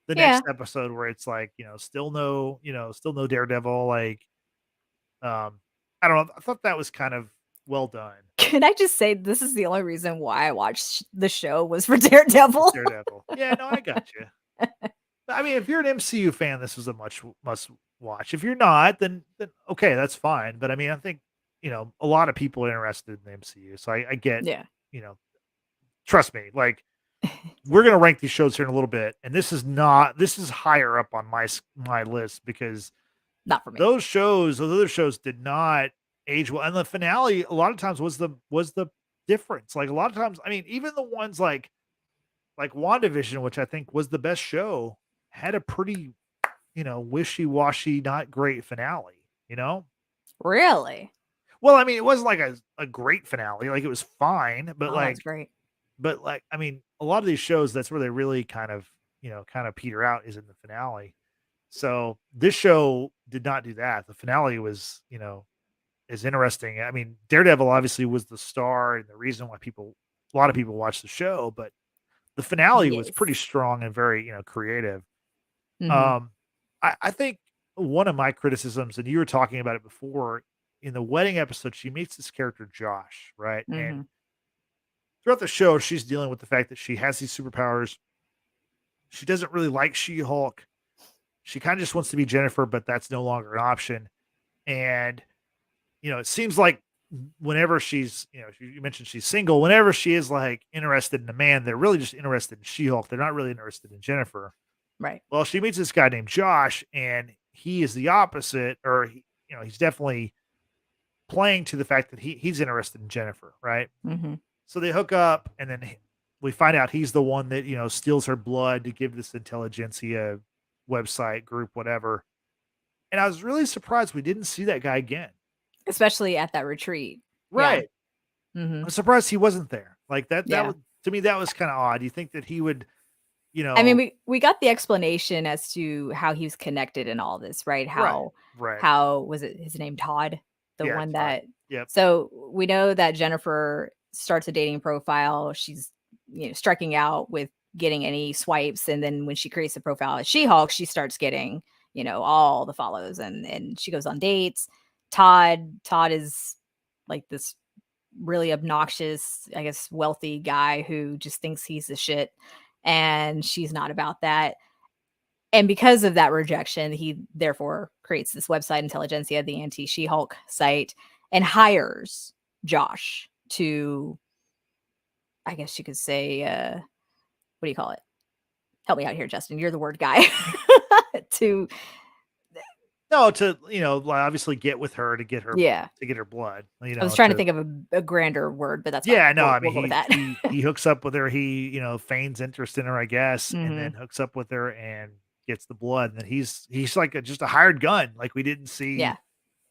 the Yeah. next episode where it's like, still no Daredevil, like, I don't know, I thought that was kind of well done. Can I just say this is the only reason why I watched the show was for Daredevil? Daredevil. Yeah, no, I got you. I mean, if you're an MCU fan, this was a much must watch. If you're not, then okay, that's fine. But I mean, I think a lot of people are interested in the MCU, so I get Yeah. you know. Trust me, like we're gonna rank these shows here in a little bit, and this is higher up on my list because Not for me. those other shows did not age well, and the finale a lot of times was the difference. Like a lot of times, I mean, even the ones like WandaVision, which I think was the best show, had a pretty, wishy-washy, not great finale, you know? Really? Well, I mean, it wasn't like a great finale, like, it was fine, but, Oh, that's like great. I mean, a lot of these shows, that's where they really kind of peter out is in the finale. So, this show did not do that. The finale was, is interesting. I mean, Daredevil obviously was the star and the reason why a lot of people watch the show, but the finale was pretty Yes. strong and very, creative. Mhm. Um, I think one of my criticisms, and you were talking about it before, in the wedding episode, she meets this character Josh, right? And Mhm. throughout the show, she's dealing with the fact that she has these superpowers. She doesn't really like She-Hulk. She kind of just wants to be Jennifer, but that's no longer an option. And it seems like whenever she's, you mentioned she's single, whenever she is like interested in a man, they're really just interested in She-Hulk. They're not really interested in Jennifer. Right. Well, she meets this guy named Josh, and he is the opposite, or he's definitely playing to the fact that he's interested in Jennifer, right? Mhm. So they hook up, and then we find out he's the one that steals her blood to give this intelligentsia website group, whatever. And I was really surprised we didn't see that guy again. Especially at that retreat. Yeah. Right. I'm Mhm. surprised he wasn't there. Like that Yeah. was to me that was kind of odd. You think that he would, you I mean, know, we got the explanation as to how he was connected in all this, right? right, How right. how was it his name Todd? The Yeah, one Todd. that Yep. so we know that Jennifer starts a dating profile. She's striking out with getting any swipes, and then when she creates a profile as She-Hulk, she starts getting, all the follows and she goes on dates. Todd is like this really obnoxious, I guess, wealthy guy who just thinks he's the shit. And she's not about that. And because of that rejection, he therefore creates this website, Intelligentsia, the anti She Hulk site, and hires Josh to, I guess you could say, what do you call it? Help me out here, Justin. You're the word guy. to, No, to like, obviously get with her yeah. to get her blood. I was trying to To think of a grander word, but that's fine. yeah, no, I mean We'll go with that. he hooks up with her. He feigns interest in her, I guess, and Hmm. then hooks up with her and gets the blood. And then he's like just a hired gun. Like we didn't see Yeah.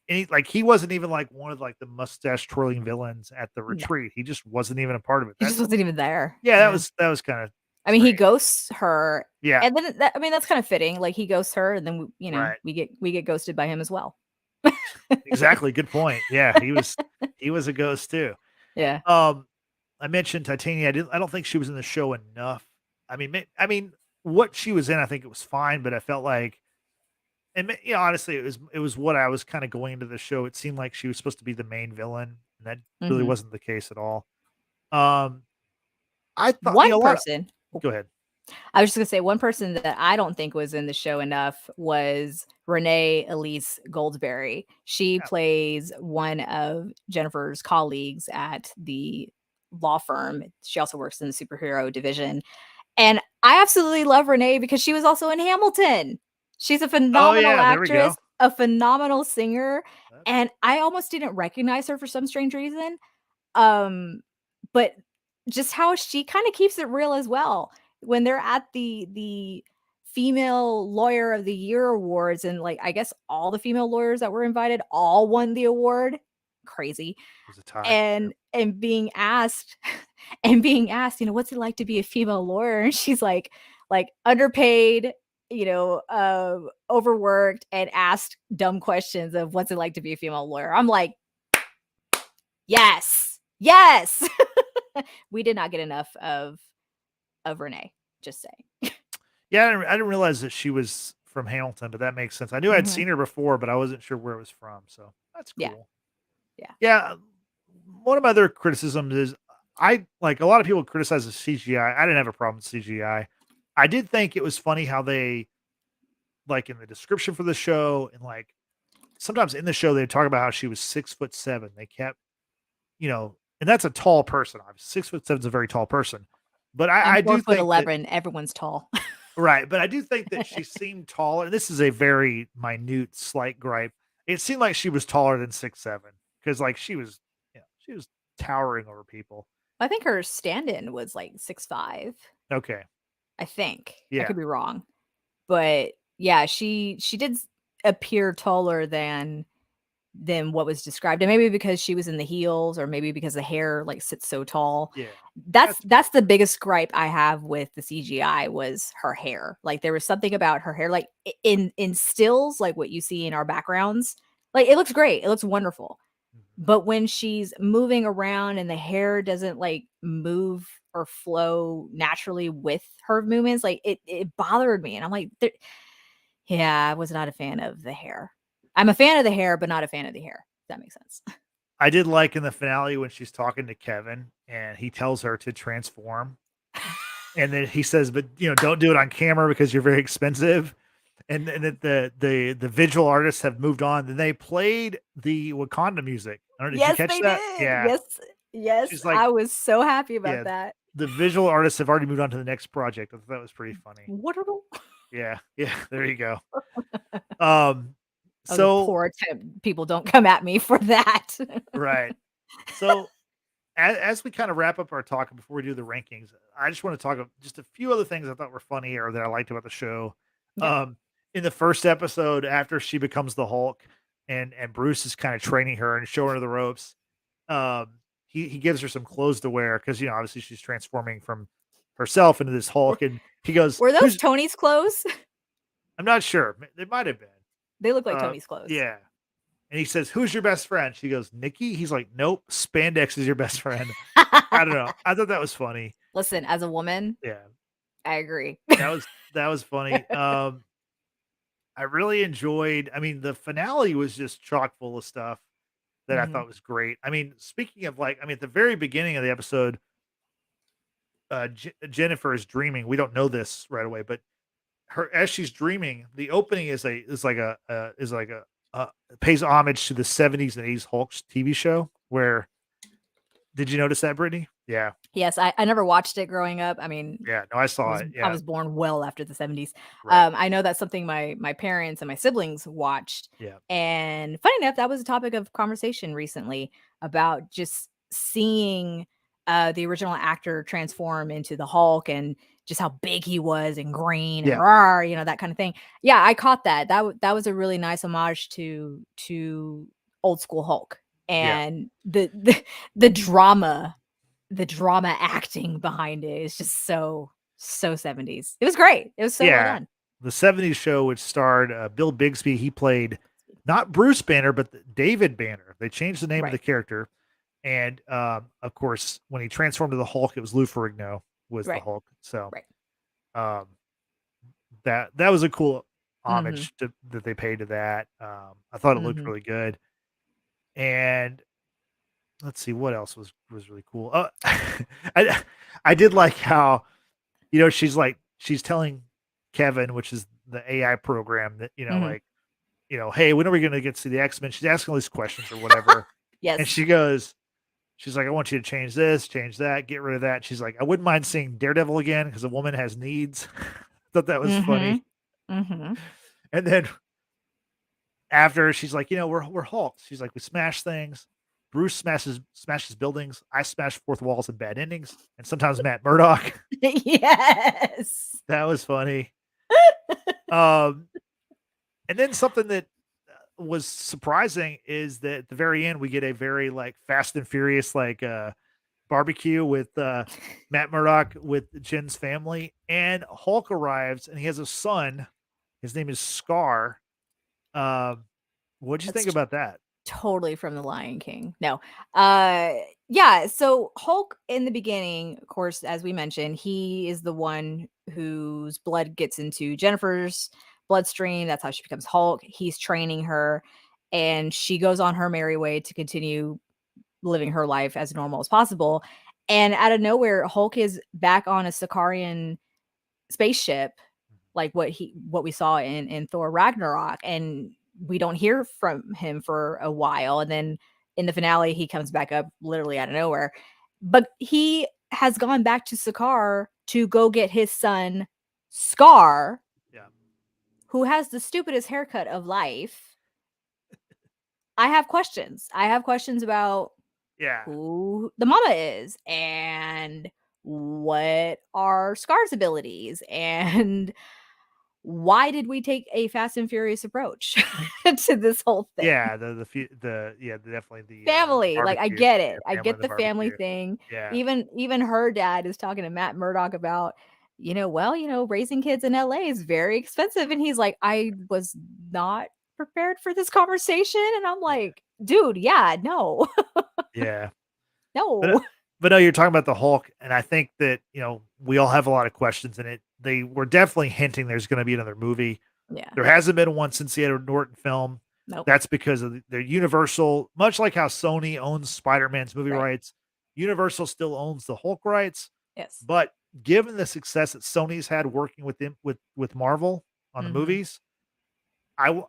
any. Like he wasn't even like one of like the mustache twirling villains at the No, retreat. He just wasn't even a part of it. he just wasn't even there. Yeah, Yeah. that was kind of I mean, he strange. ghosts her, Yeah, and then I mean, that's kind of fitting. Like he ghosts her, and then right. we get ghosted by him as well. Exactly. Good point. Yeah, he was a ghost too. Yeah. Um, I mentioned Titania. I don't think she was in the show enough. I mean, what she was in, I think it was fine, but I felt like, honestly, it was what I was kind of going into the show. It seemed like she was supposed to be the main villain, and that really Hmm. wasn't the case at all. Um, I thought, One a lot. person, Go ahead. I was just gonna say, one person that I don't think was in the show enough was Renee Elise Goldsberry. She Yeah. plays one of Jennifer's colleagues at the law firm. She also works in the superhero division. And I absolutely love Renee because she was also in Hamilton. She's a Oh phenomenal yeah, there we actress, go. a phenomenal singer, That's and I almost didn't recognize her for some strange reason. Um, but just how she kinda keeps it real as well. When they're at the female lawyer of the year awards, and like I guess all the female lawyers that were invited all won the award. Crazy. It was a tie. And being asked and being asked, what's it like to be a female lawyer? And she's like underpaid, overworked, and asked dumb questions of what's it like to be a female lawyer. I'm like, yes. We did not get enough of Renee, just saying. Yeah, I didn't realize that she was from Hamilton, but that makes sense. I knew I'd seen her before, but I wasn't sure where it was from. So that's cool. Yeah. One of my other criticisms is I like a lot of people criticize the CGI. I didn't have a problem with CGI. I did think it was funny how they, like in the description for the show, and like sometimes in the show they talk about how she was 6'7". They kept, and that's a tall person. 6'7" is a very tall person. But I do think 4'11", everyone's tall. Right, but I do think that she seemed taller. This is a very minute, slight gripe. It seemed like she was taller than 6'7", because like she was towering over people. I think her stand-in was like 6'5". Okay, I think. Yeah. I could be wrong, but yeah, she did appear taller than what was described, and maybe because she was in the heels, or maybe because the hair like sits so tall. Yeah, that's the biggest gripe I have with the CGI was her hair. Like there was something about her hair, like in stills, like what you see in our backgrounds, like it looks great, it looks wonderful, but when she's moving around and the hair doesn't like move or flow naturally with her movements, like it bothered me, and I'm like, I was not a fan of the hair. I'm a fan of the hair, but not a fan of the hair. If that makes sense. I did like in the finale when she's talking to Kevin and he tells her to transform. And then he says, but don't do it on camera because you're very expensive. And that the visual artists have moved on. Then they played the Wakanda music. Did you catch that? Did. Yeah. Yes. Like, I was so happy about that. The visual artists have already moved on to the next project. I thought that was pretty funny. Yeah. There you go. So poor attempt. People don't come at me for that. Right. So as we kind of wrap up our talk before we do the rankings, I just want to talk about just a few other things I thought were funny or that I liked about the show. Yeah. In the first episode, after she becomes the Hulk and Bruce is kind of training her and showing her the ropes, he gives her some clothes to wear because obviously she's transforming from herself into this Hulk, and he goes, "Were those Tony's clothes?" I'm not sure. They might have been. They look like Tony's clothes. Yeah. And he says, "Who's your best friend?" She goes, "Nikki." He's like, "Nope, spandex is your best friend." I don't know. I thought that was funny. Listen, as a woman, yeah, I agree. That was funny. I really enjoyed. I mean, the finale was just chock full of stuff that I thought was great. I mean, speaking of at the very beginning of the episode, Jennifer is dreaming. We don't know this right away, but as she's dreaming, the opening pays homage to the 70s and 80s Hulk's TV show. Where did you notice that, Brittany? Yeah. Yes, I never watched it growing up. I mean, yeah, no, I saw it. Yeah. I was born well after the 70s. Right. I know that's something my parents and my siblings watched. Yeah. And funny enough, that was a topic of conversation recently about just seeing the original actor transform into the Hulk and just how big he was and green and rawr, that kind of thing. Yeah, I caught that. That was a really nice homage to old school Hulk, and the drama acting behind it is just so 70s. It was great. It was so well done. The 70s show, which starred Bill Bixby, he played not Bruce Banner but David Banner. They changed the name of the character, and of course, when he transformed to the Hulk, it was Lou Ferrigno was the Hulk. So that was a cool homage that they paid to that. I thought it looked really good. And let's see what else was really cool. I did like how she's telling Kevin, which is the AI program, that hey, when are we going to get to see the X-Men? She's asking all these questions or whatever. Yes. And she's like, I want you to change this, change that, get rid of that. She's like, I wouldn't mind seeing Daredevil again because a woman has needs. I thought that was funny. And then after, she's like, we're Hulks. She's like, we smash things. Bruce smashes buildings. I smash fourth walls and bad endings. And sometimes Matt Murdock. Yes. That was funny. Um, and then something that was surprising is that at the very end we get a very like Fast and Furious like barbecue with Matt Murdock with Jen's family, and Hulk arrives and he has a son. His name is Scar. Um, what'd you think That's about that? totally from The Lion King. No. Uh yeah, so Hulk in the beginning, of course, as we mentioned, he is the one whose blood gets into Jennifer's bloodstream. That's how she becomes Hulk. He's training her and she goes on her merry way to continue living her life as normal as possible. And out of nowhere, Hulk is back on a Sicarian spaceship, like what we saw in Thor Ragnarok, and we don't hear from him for a while. And then in the finale, he comes back up literally out of nowhere. But he has gone back to Sakaar to go get his son Scar, Yeah. who has the stupidest haircut of life. I have questions. I have questions about Yeah. who the mama is and what are Scar's abilities and why did we take a Fast and Furious approach to this whole thing? Yeah, definitely the Family, like I barbecue. get Yeah, it. I family get and the the family barbecue. thing. Yeah. Even her dad is talking to Matt Murdock about, raising kids in LA is very expensive. And he's like, I was not prepared for this conversation. And I'm Yeah. like, dude, yeah, no, Yeah. But no. but no, you're talking about the Hulk, and I think that, we all have a lot of questions in it. They were definitely hinting there's gonna be another movie. Yeah. There hasn't been one since the Edward Norton film. Nope. That's because of the Universal, much like how Sony owns Spider-Man's movie Right. rights, Universal still owns the Hulk rights. Yes. But given the success that Sony's had working with them with Marvel on the Mhm. movies, I'm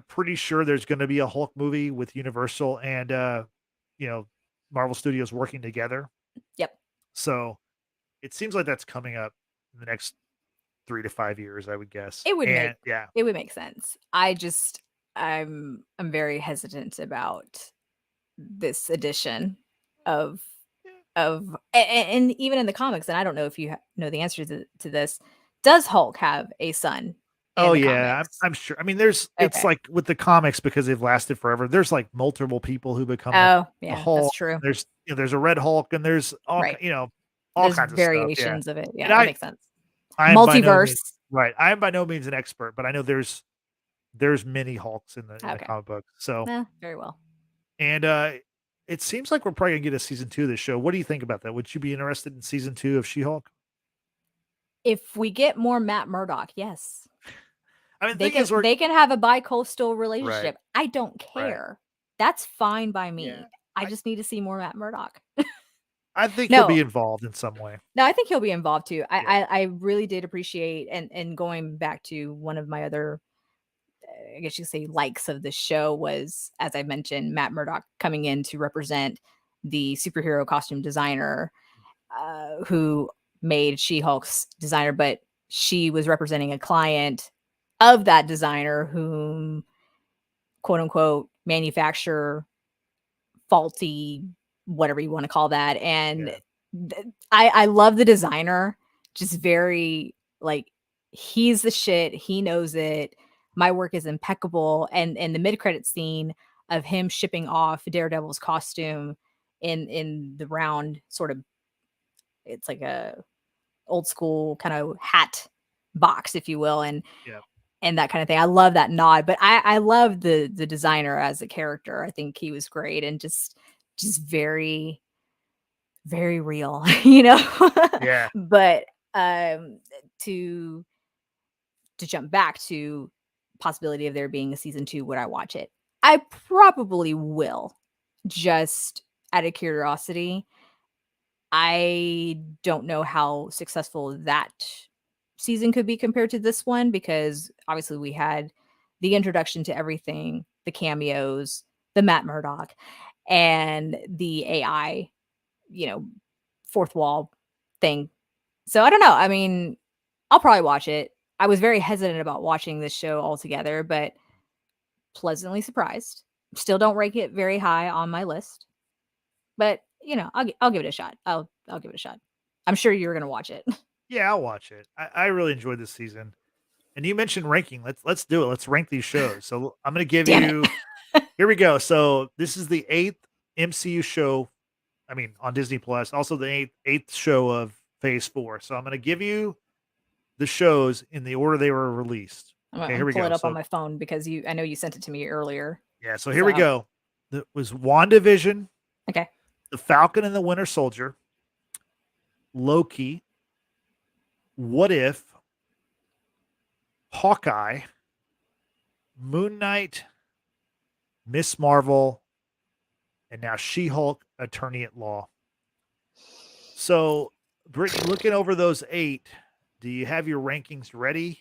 pretty sure there's gonna be a Hulk movie with Universal and, you know, Marvel Studios working together. Yep. So, it seems like that's coming up in the next 3 to 5 years, I would guess. It would make And yeah. it would make sense. I'm very hesitant about this edition of and even in the comics, and I don't know if you know the answer to this. Does Hulk have a son in Oh, the yeah, comics? I'm sure. I mean, it's Okay. like with the comics because they've lasted forever, there's, like, multiple people who become Oh, the yeah, that's Hulk. true. There's a Red Hulk, and there's Right. all There's kinds of stuff, yeah. variations of it. And Yeah, that makes sense. I am by no Multiverse. means right, I am by no means an expert, but I know there's many Hulks in the Okay. comic book, so Very well. and, it seems like we're probably gonna get a season 2 of this show. What do you think about that? Would you be interested in season 2 of She-Hulk? If we get more Matt Murdock, yes. I mean, the thing is They can have a bi-coastal right, relationship. I don't right. care. That's fine by Yeah. me. I I just need to see more Matt Murdock. I think he'll No, be involved in some way. no, I think he'll be involved too. Yeah. I really did appreciate and going back to one of my other, I guess you could say, likes of the show was, as I mentioned, Matt Murdock coming in to represent the superhero costume designer who made She-Hulk's designer, but she was representing a client of that designer whom quote unquote manufacture faulty whatever you want to call that. And Yeah. I love the designer, just very like he's the shit, he knows it. My work is impeccable. And the mid-credit scene of him shipping off Daredevil's costume in the round sort of, it's like a old school kind of hat box, if you will, Yeah. and that kind of thing. I love that nod, but I love the designer as a character. I think he was great and just very very real, you know. Yeah. But um to jump back to possibility of there being a season 2, would I watch it? I probably will, just out of curiosity. I don't know how successful that season could be compared to this one because obviously we had the introduction to everything, the cameos, the Matt Murdock, and the AI, you know, fourth wall thing. So I don't know. I mean, I'll probably watch it. I was very hesitant about watching this show altogether, but pleasantly surprised. Still don't rank it very high on my list, but I'll give it a shot. I'll give it a shot. I'm sure you're gonna watch it. Yeah, I'll watch it. I really enjoyed this season, and you mentioned ranking. Let's do it. Let's rank these shows. So I'm going to give Damn it. you. Here we go. So this is the 8th MCU show. I mean, on Disney Plus. Also the eighth show of Phase 4. So I'm going to give you the shows in the order they were released. I'm Okay, gonna here we pull go. it up on So my phone because I know you sent it to me earlier. yeah. So here we So go. That was WandaVision, okay. The Falcon and the Winter Soldier, Loki, What If, Hawkeye, Moon Knight, Miss Marvel, and now She-Hulk, Attorney at Law. So, Brittany, looking over those 8, do you have your rankings ready?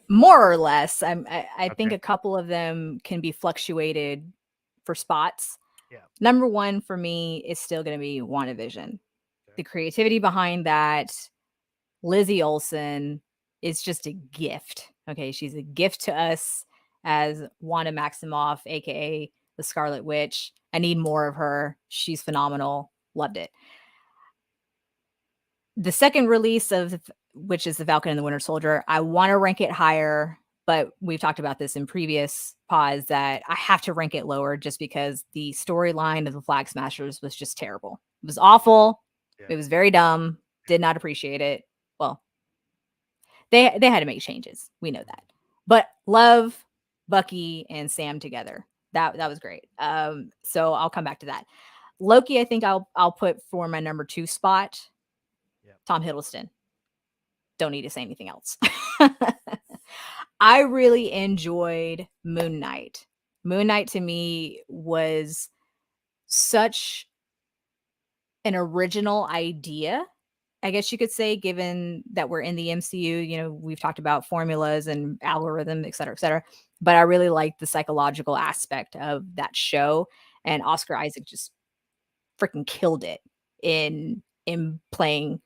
More or less. I think Okay. a couple of them can be fluctuated for spots. Yeah. Number 1 for me is still going to be WandaVision. Okay. The creativity behind that, Lizzie Olsen is just a gift. Okay, she's a gift to us as Wanda Maximoff, aka the Scarlet Witch. I need more of her. She's phenomenal. Loved it. The second release of which is the Falcon and the Winter Soldier, I want to rank it higher, but we've talked about this in previous pods that I have to rank it lower just because the storyline of the Flag Smashers was just terrible. It was awful. Yeah. It was very dumb. Did not appreciate it. Well, they had to make changes. We know that. But love Bucky and Sam together. That was great. So I'll come back to that. Loki, I think I'll put for my number 2 spot. Yeah. Tom Hiddleston. Don't need to say anything else. I really enjoyed Moon Knight. Moon Knight to me was such an original idea, I guess you could say, given that we're in the MCU. You know, we've talked about formulas and algorithm, et cetera, et cetera. But I really liked the psychological aspect of that show. And Oscar Isaac just freaking killed it in playing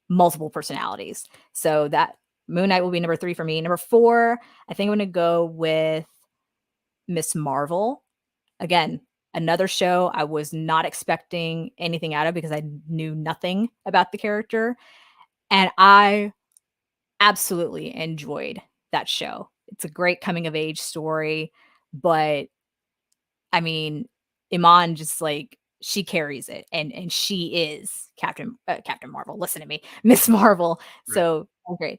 multiple personalities. So that Moon Knight will be number 3 for me. Number 4, I think I'm going to go with Miss Marvel. Again, another show I was not expecting anything out of because I knew nothing about the character. And I absolutely enjoyed that show. It's a great coming of age story, but I mean, Iman just like she carries it, and she is Captain Marvel. Listen to me, Miss Marvel. Right. So great.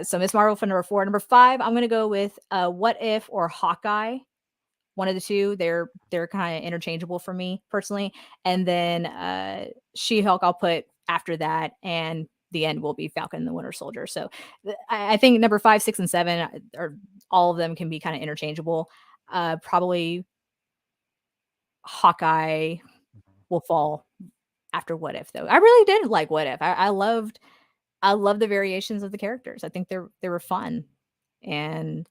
So Miss Marvel for number 4. Number 5, I'm gonna go with What If or Hawkeye. One of the two. They're kind of interchangeable for me personally. And then She-Hulk I'll put after that, and the end will be Falcon and the Winter Soldier. So I think number 5, 6, and 7 are all of them can be kind of interchangeable. Probably Hawkeye will fall after What If, though. I really did like What If. I loved the variations of the characters. I think they were fun, and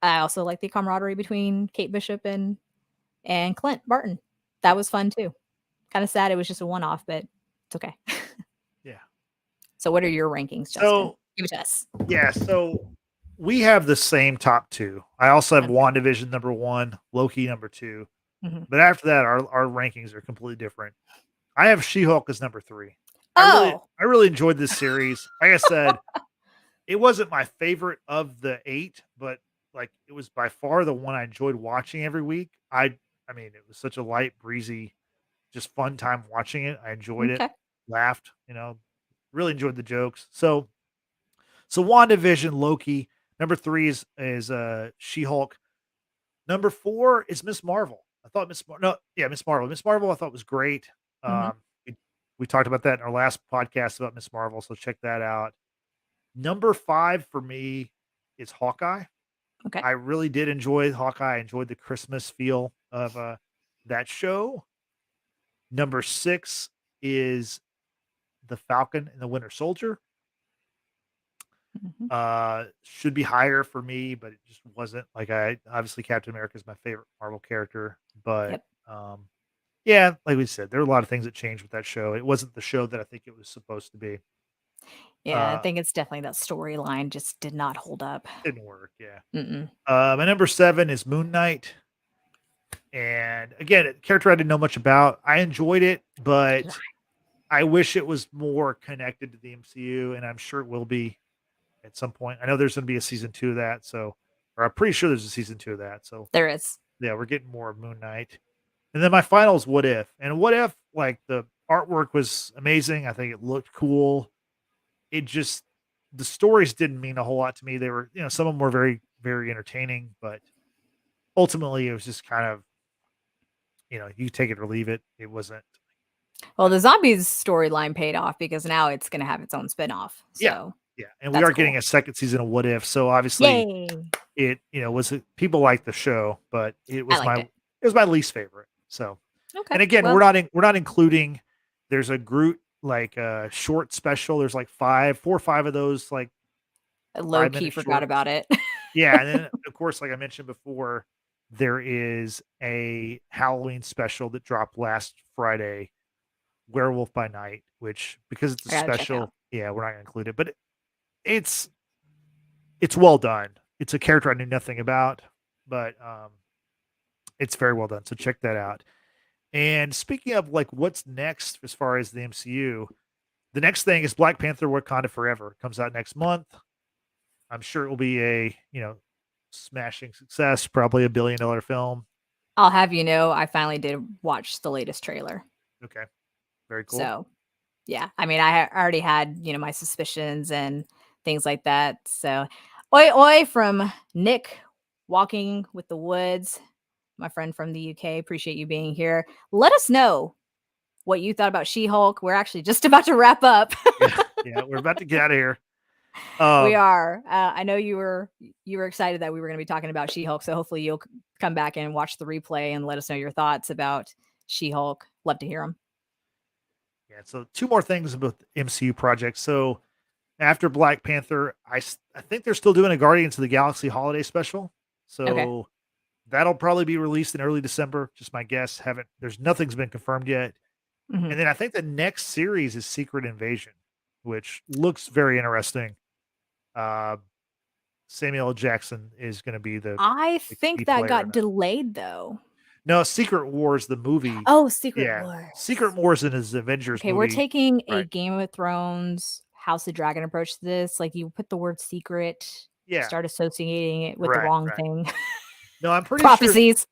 I also like the camaraderie between Kate Bishop and Clint Barton. That was fun too. Kind of sad it was just a one-off, but it's okay. Yeah. So what are your rankings, Justin? So give it to us. Yeah, so we have the same top 2. I also have Okay. WandaVision number 1, Loki number 2. Mm-hmm. But after that, our rankings are completely different. I have She-Hulk as number 3. Oh, I really enjoyed this series. Like I said, it wasn't my favorite of the 8, but like it was by far the one I enjoyed watching every week. I mean, it was such a light, breezy, just fun time watching it. I enjoyed it, okay. laughed, really enjoyed the jokes. So WandaVision, Loki. Number 3 is She-Hulk. Number 4 is Miss Marvel. I thought Miss Marvel. Miss Marvel I thought was great. Mm-hmm. We talked about that in our last podcast about Miss Marvel, so check that out. Number 5 for me is Hawkeye. Okay. I really did enjoy Hawkeye. I enjoyed the Christmas feel of that show. Number 6 is The Falcon and the Winter Soldier. Mm-hmm. Should be higher for me, but it just wasn't. Like obviously Captain America is my favorite Marvel character, but Yep. yeah, like we said, there are a lot of things that changed with that show. It wasn't the show that I think it was supposed to be. Yeah, I think it's definitely that storyline just did not hold up. Didn't work. Yeah. Mm-mm. My number 7 is Moon Knight. And again, a character I didn't know much about. I enjoyed it, but I wish it was more connected to the MCU, and I'm sure it will be. at some point. I know there's going to be a season 2 of that, so or I'm pretty sure there's a season 2 of that. So There is. yeah, we're getting more of Moon Knight. And then my final is What If. And What If, like the artwork was amazing. I think it looked cool. It just the stories didn't mean a whole lot to me. They were, some of them were very, very entertaining, but ultimately it was just kind of, you take it or leave it. It wasn't. Well, the zombies storyline paid off because now it's going to have its own spinoff. Yeah, So yeah, and we that's are getting cool. a second season of What If. So obviously, Yay! it was people liked the show, but it I was liked it. least favorite. So, Okay. and again, well, we're not including. There's a Groot like short special. There's like 4 or 5 of those like I low key 5-minute forgot shorts. about it. Yeah, and then of course, like I mentioned before, there is a Halloween special that dropped last Friday, Werewolf by Night, which because it's a I gotta check out. special, yeah, we're not gonna include it, but it's it's well done. It's a character I knew nothing about, but it's very well done. So check that out. And speaking of like what's next as far as the MCU, the next thing is Black Panther: Wakanda Forever. It comes out next month. I'm sure it will be a smashing success, probably $1 billion film. I'll have you know, I finally did watch the latest trailer. Okay, very cool. So, yeah. I mean, I already had, my suspicions and things like that. So, oi, oi from Nick walking with the woods, my friend from the UK. Appreciate you being here. Let us know what you thought about She-Hulk. We're actually just about to wrap up. Yeah, we're about to get out of here. We are. I know you were excited that we were going to be talking about She-Hulk, so hopefully you'll come back and watch the replay and let us know your thoughts about She-Hulk. Love to hear them. Yeah, so 2 more things about MCU projects. So after Black Panther, I think they're still doing a Guardians of the Galaxy holiday special. So Okay. that'll probably be released in early December. Just my guess. Nothing's been confirmed yet. Mhm. And then I think the next series is Secret Invasion, which looks very interesting. Uh, Samuel L. Jackson is going to be I the think key that player in got that. delayed though. No, Secret Wars, the movie. Oh, Secret Yeah, Secret Wars. Wars in his Avengers Okay, we're movie. taking a Right. Game of Thrones, House of Dragon approach to this. Like you put the word secret, Yeah. start associating it with the Right. wrong Right. thing. No, Prophecies.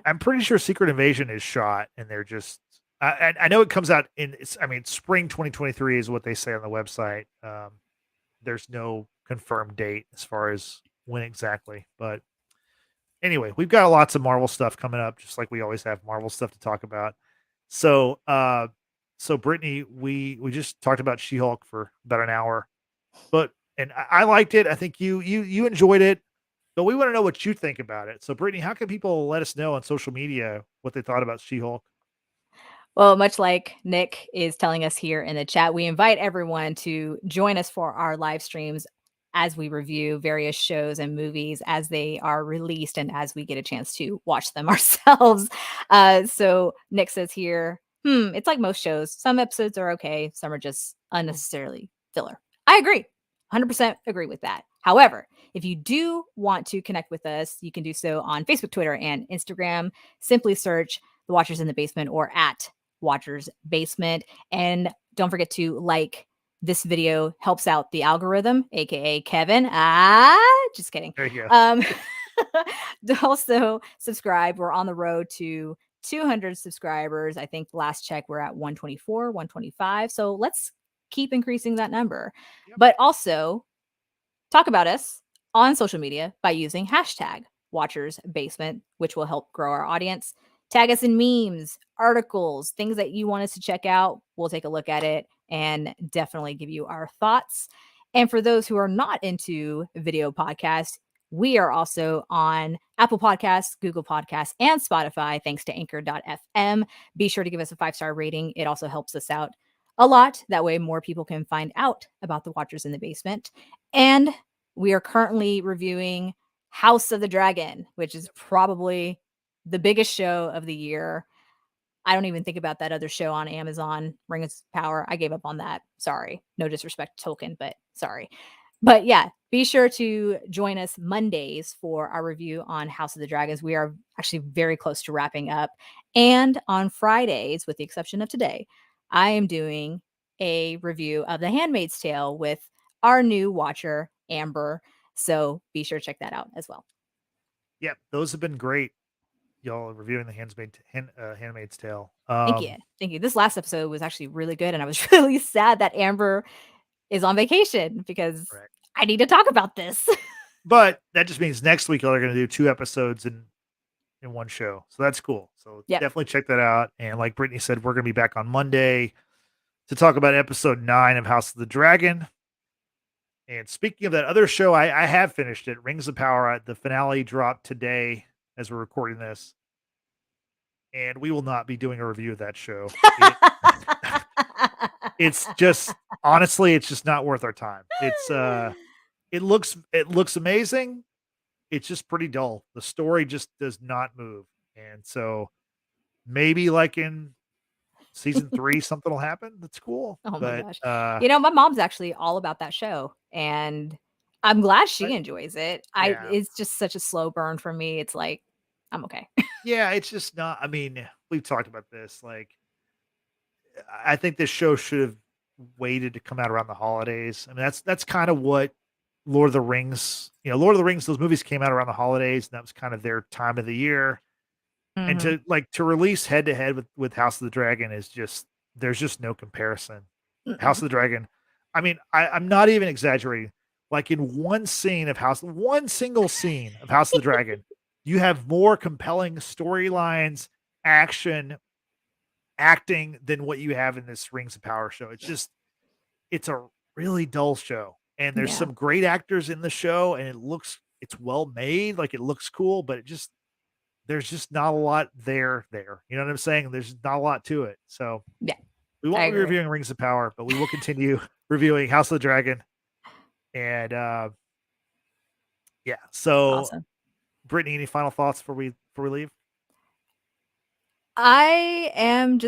I'm pretty sure Secret Invasion is shot, and they're just. I know it comes out spring 2023 is what they say on the website. There's no confirmed date as far as when exactly, but anyway, we've got lots of Marvel stuff coming up, just like we always have Marvel stuff to talk about. So, Brittany, we just talked about She-Hulk for about an hour, but and I liked it. I think you enjoyed it, but we want to know what you think about it. So, Brittany, how can people let us know on social media what they thought about She-Hulk? Well, much like Nick is telling us here in the chat, we invite everyone to join us for our live streams as we review various shows and movies as they are released and as we get a chance to watch them ourselves. So Nick says here, it's like most shows. Some episodes are okay, some are just unnecessarily filler. I agree. 100% agree with that. However, if you do want to connect with us, you can do so on Facebook, Twitter, and Instagram. Simply search The Watchers in the Basement or at Watchers Basement. And don't forget to like this video, helps out the algorithm, aka Kevin. Just kidding. There you go. Also subscribe. We're on the road to 200 subscribers. I think last check we're at 124, 125. So let's keep increasing that number. Yep. But also talk about us on social media by using hashtag Watchers Basement, which will help grow our audience. Tag us in memes, articles, things that you want us to check out. We'll take a look at it and definitely give you our thoughts. And for those who are not into video podcasts, we are also on Apple Podcasts, Google Podcasts, and Spotify, thanks to anchor.fm. Be sure to give us a 5-star rating. It also helps us out a lot. That way, more people can find out about the Watchers in the Basement. And we are currently reviewing House of the Dragon, which is probably the biggest show of the year. I don't even think about that other show on Amazon, Ring of Power. I gave up on that. Sorry. No disrespect to Tolkien, but sorry. But yeah, be sure to join us Mondays for our review on House of the Dragons. We are actually very close to wrapping up. And on Fridays, with the exception of today, I am doing a review of The Handmaid's Tale with our new watcher, Amber. So be sure to check that out as well. Yep, those have been great. Y'all reviewing the Handmaid's Tale. Thank you. Thank you. This last episode was actually really good, and I was really sad that Amber is on vacation because Correct. I need to talk about this. But that just means next week y'all are going to do 2 episodes in one show. So that's cool. So Yep. definitely check that out. And like Brittany said, we're going to be back on Monday to talk about episode 9 of House of the Dragon. And speaking of that other show, I have finished it. Rings of Power. The finale dropped today as we're recording this. And we will not be doing a review of that show. It's just honestly, it's just not worth our time. It looks amazing. It's just pretty dull. The story just does not move. And so maybe like in season 3 something will happen. That's cool. Oh my But gosh. My mom's actually all about that show, and I'm glad she but enjoys it. yeah. It's just such a slow burn for me. It's like, I'm okay. Yeah, it's just not, I mean, we've talked about this. Like I think this show should have waited to come out around the holidays. I mean, that's kind of what Lord of the Rings, Lord of the Rings, those movies came out around the holidays, and that was kind of their time of the year. And Mhm. to release head to head with House of the Dragon is just, there's just no comparison. House Mm-mm. of the Dragon. I mean, I'm not even exaggerating. Like in one single scene of House of the Dragon, you have more compelling storylines, action, acting than what you have in this Rings of Power show. It's a really dull show. And there's Yeah. some great actors in the show, and it's well made, like it looks cool, but there's just not a lot there. You know what I'm saying? There's not a lot to it. So Yeah. we I won't be agree. reviewing Rings of Power, but we will continue reviewing House of the Dragon. And yeah. So Awesome. Brittany, any final thoughts before we leave? I'm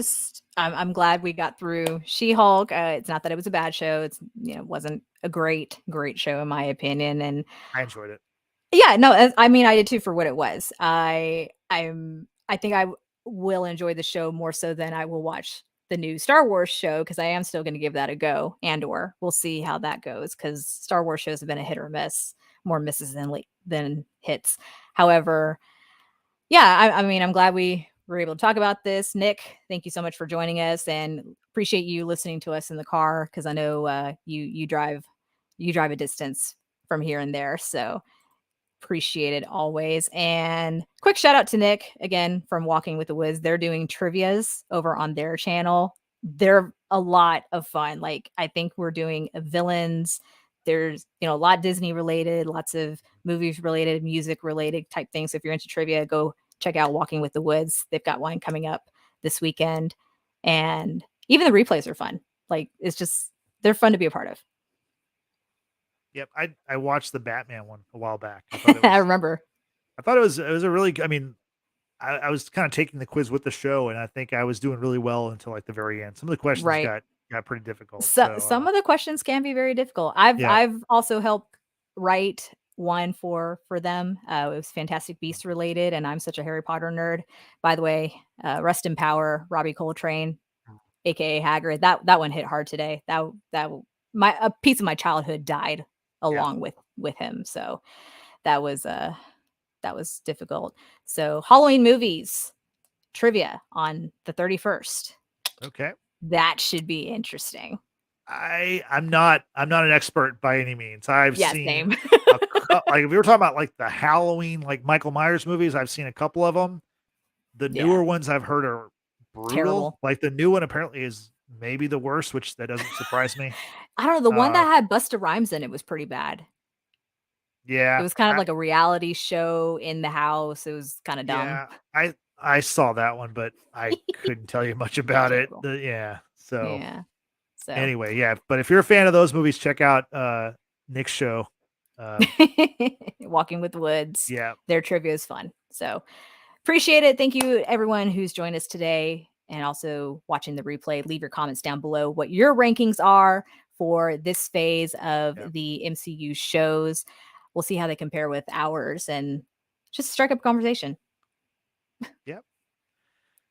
glad we got through She-Hulk. It's not that it was a bad show. It wasn't a great show in my opinion. And I enjoyed it. yeah, no, I mean, I did too for what it was. I think will enjoy the show more so than I will watch the new Star Wars show, because I am still going to give that a go. Andor, we'll see how that goes, because Star Wars shows have been a hit or miss, more misses than hits. However, yeah, I mean, I'm glad we were able to talk about this. Nick, thank you so much for joining us, and appreciate you listening to us in the car, because I know you drive a distance from here and there, so appreciate it always. And quick shout out to Nick again from Walking with the Woods. They're doing trivias over on their channel. They're a lot of fun. Like, I think we're doing villains. There's a lot Disney related, lots of movies related, music related type things. So if you're into trivia, go check out Walking with the Woods. They've got one coming up this weekend, and even the replays are fun. Like, they're fun to be a part of. Yep. I watched the Batman one a while back. I thought I remember. it was a really, I mean, I was kind of taking the quiz with the show, and I think I was doing really well until like the very end. Some of the questions Right. got pretty difficult. So So some of the questions can be very difficult. I've yeah. I've also helped write one for them. It was Fantastic Beasts related, and I'm such a Harry Potter nerd. By the way, rest in power, Robbie Coltrane, aka Hagrid. That one hit hard today. That my a piece of my childhood died Yeah. along with him. So that was difficult. So Halloween movies trivia on the 31st. Okay. That should be interesting. I'm not an expert by any means. I've Yeah, seen same. like if we were talking about like the Halloween, like Michael Myers movies, I've seen a couple of them. The Yeah. newer ones I've heard are brutal. Terrible. Like the new one apparently is maybe the worst, which that doesn't surprise me. I don't know, the one Uh, that had Busta Rhymes in it was pretty bad. It yeah, was kind of like a reality show in the house. It was kinda dumb. yeah, I saw that one, but I couldn't tell you much about it. Terrible. Yeah. So Yeah. So anyway, yeah. But if you're a fan of those movies, check out Nick's show. Walking with the Woods, Yeah. their trivia is fun. So appreciate it. Thank you everyone who's joined us today and also watching the replay. Leave your comments down below what your rankings are for this phase of Yeah. the MCU shows. We'll see how they compare with ours and just strike up a conversation. Yep.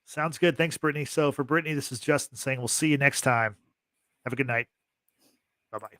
Sounds good. Thanks, Brittany. So for Brittany, this is Justin saying we'll see you next time. Have a good night. Bye bye.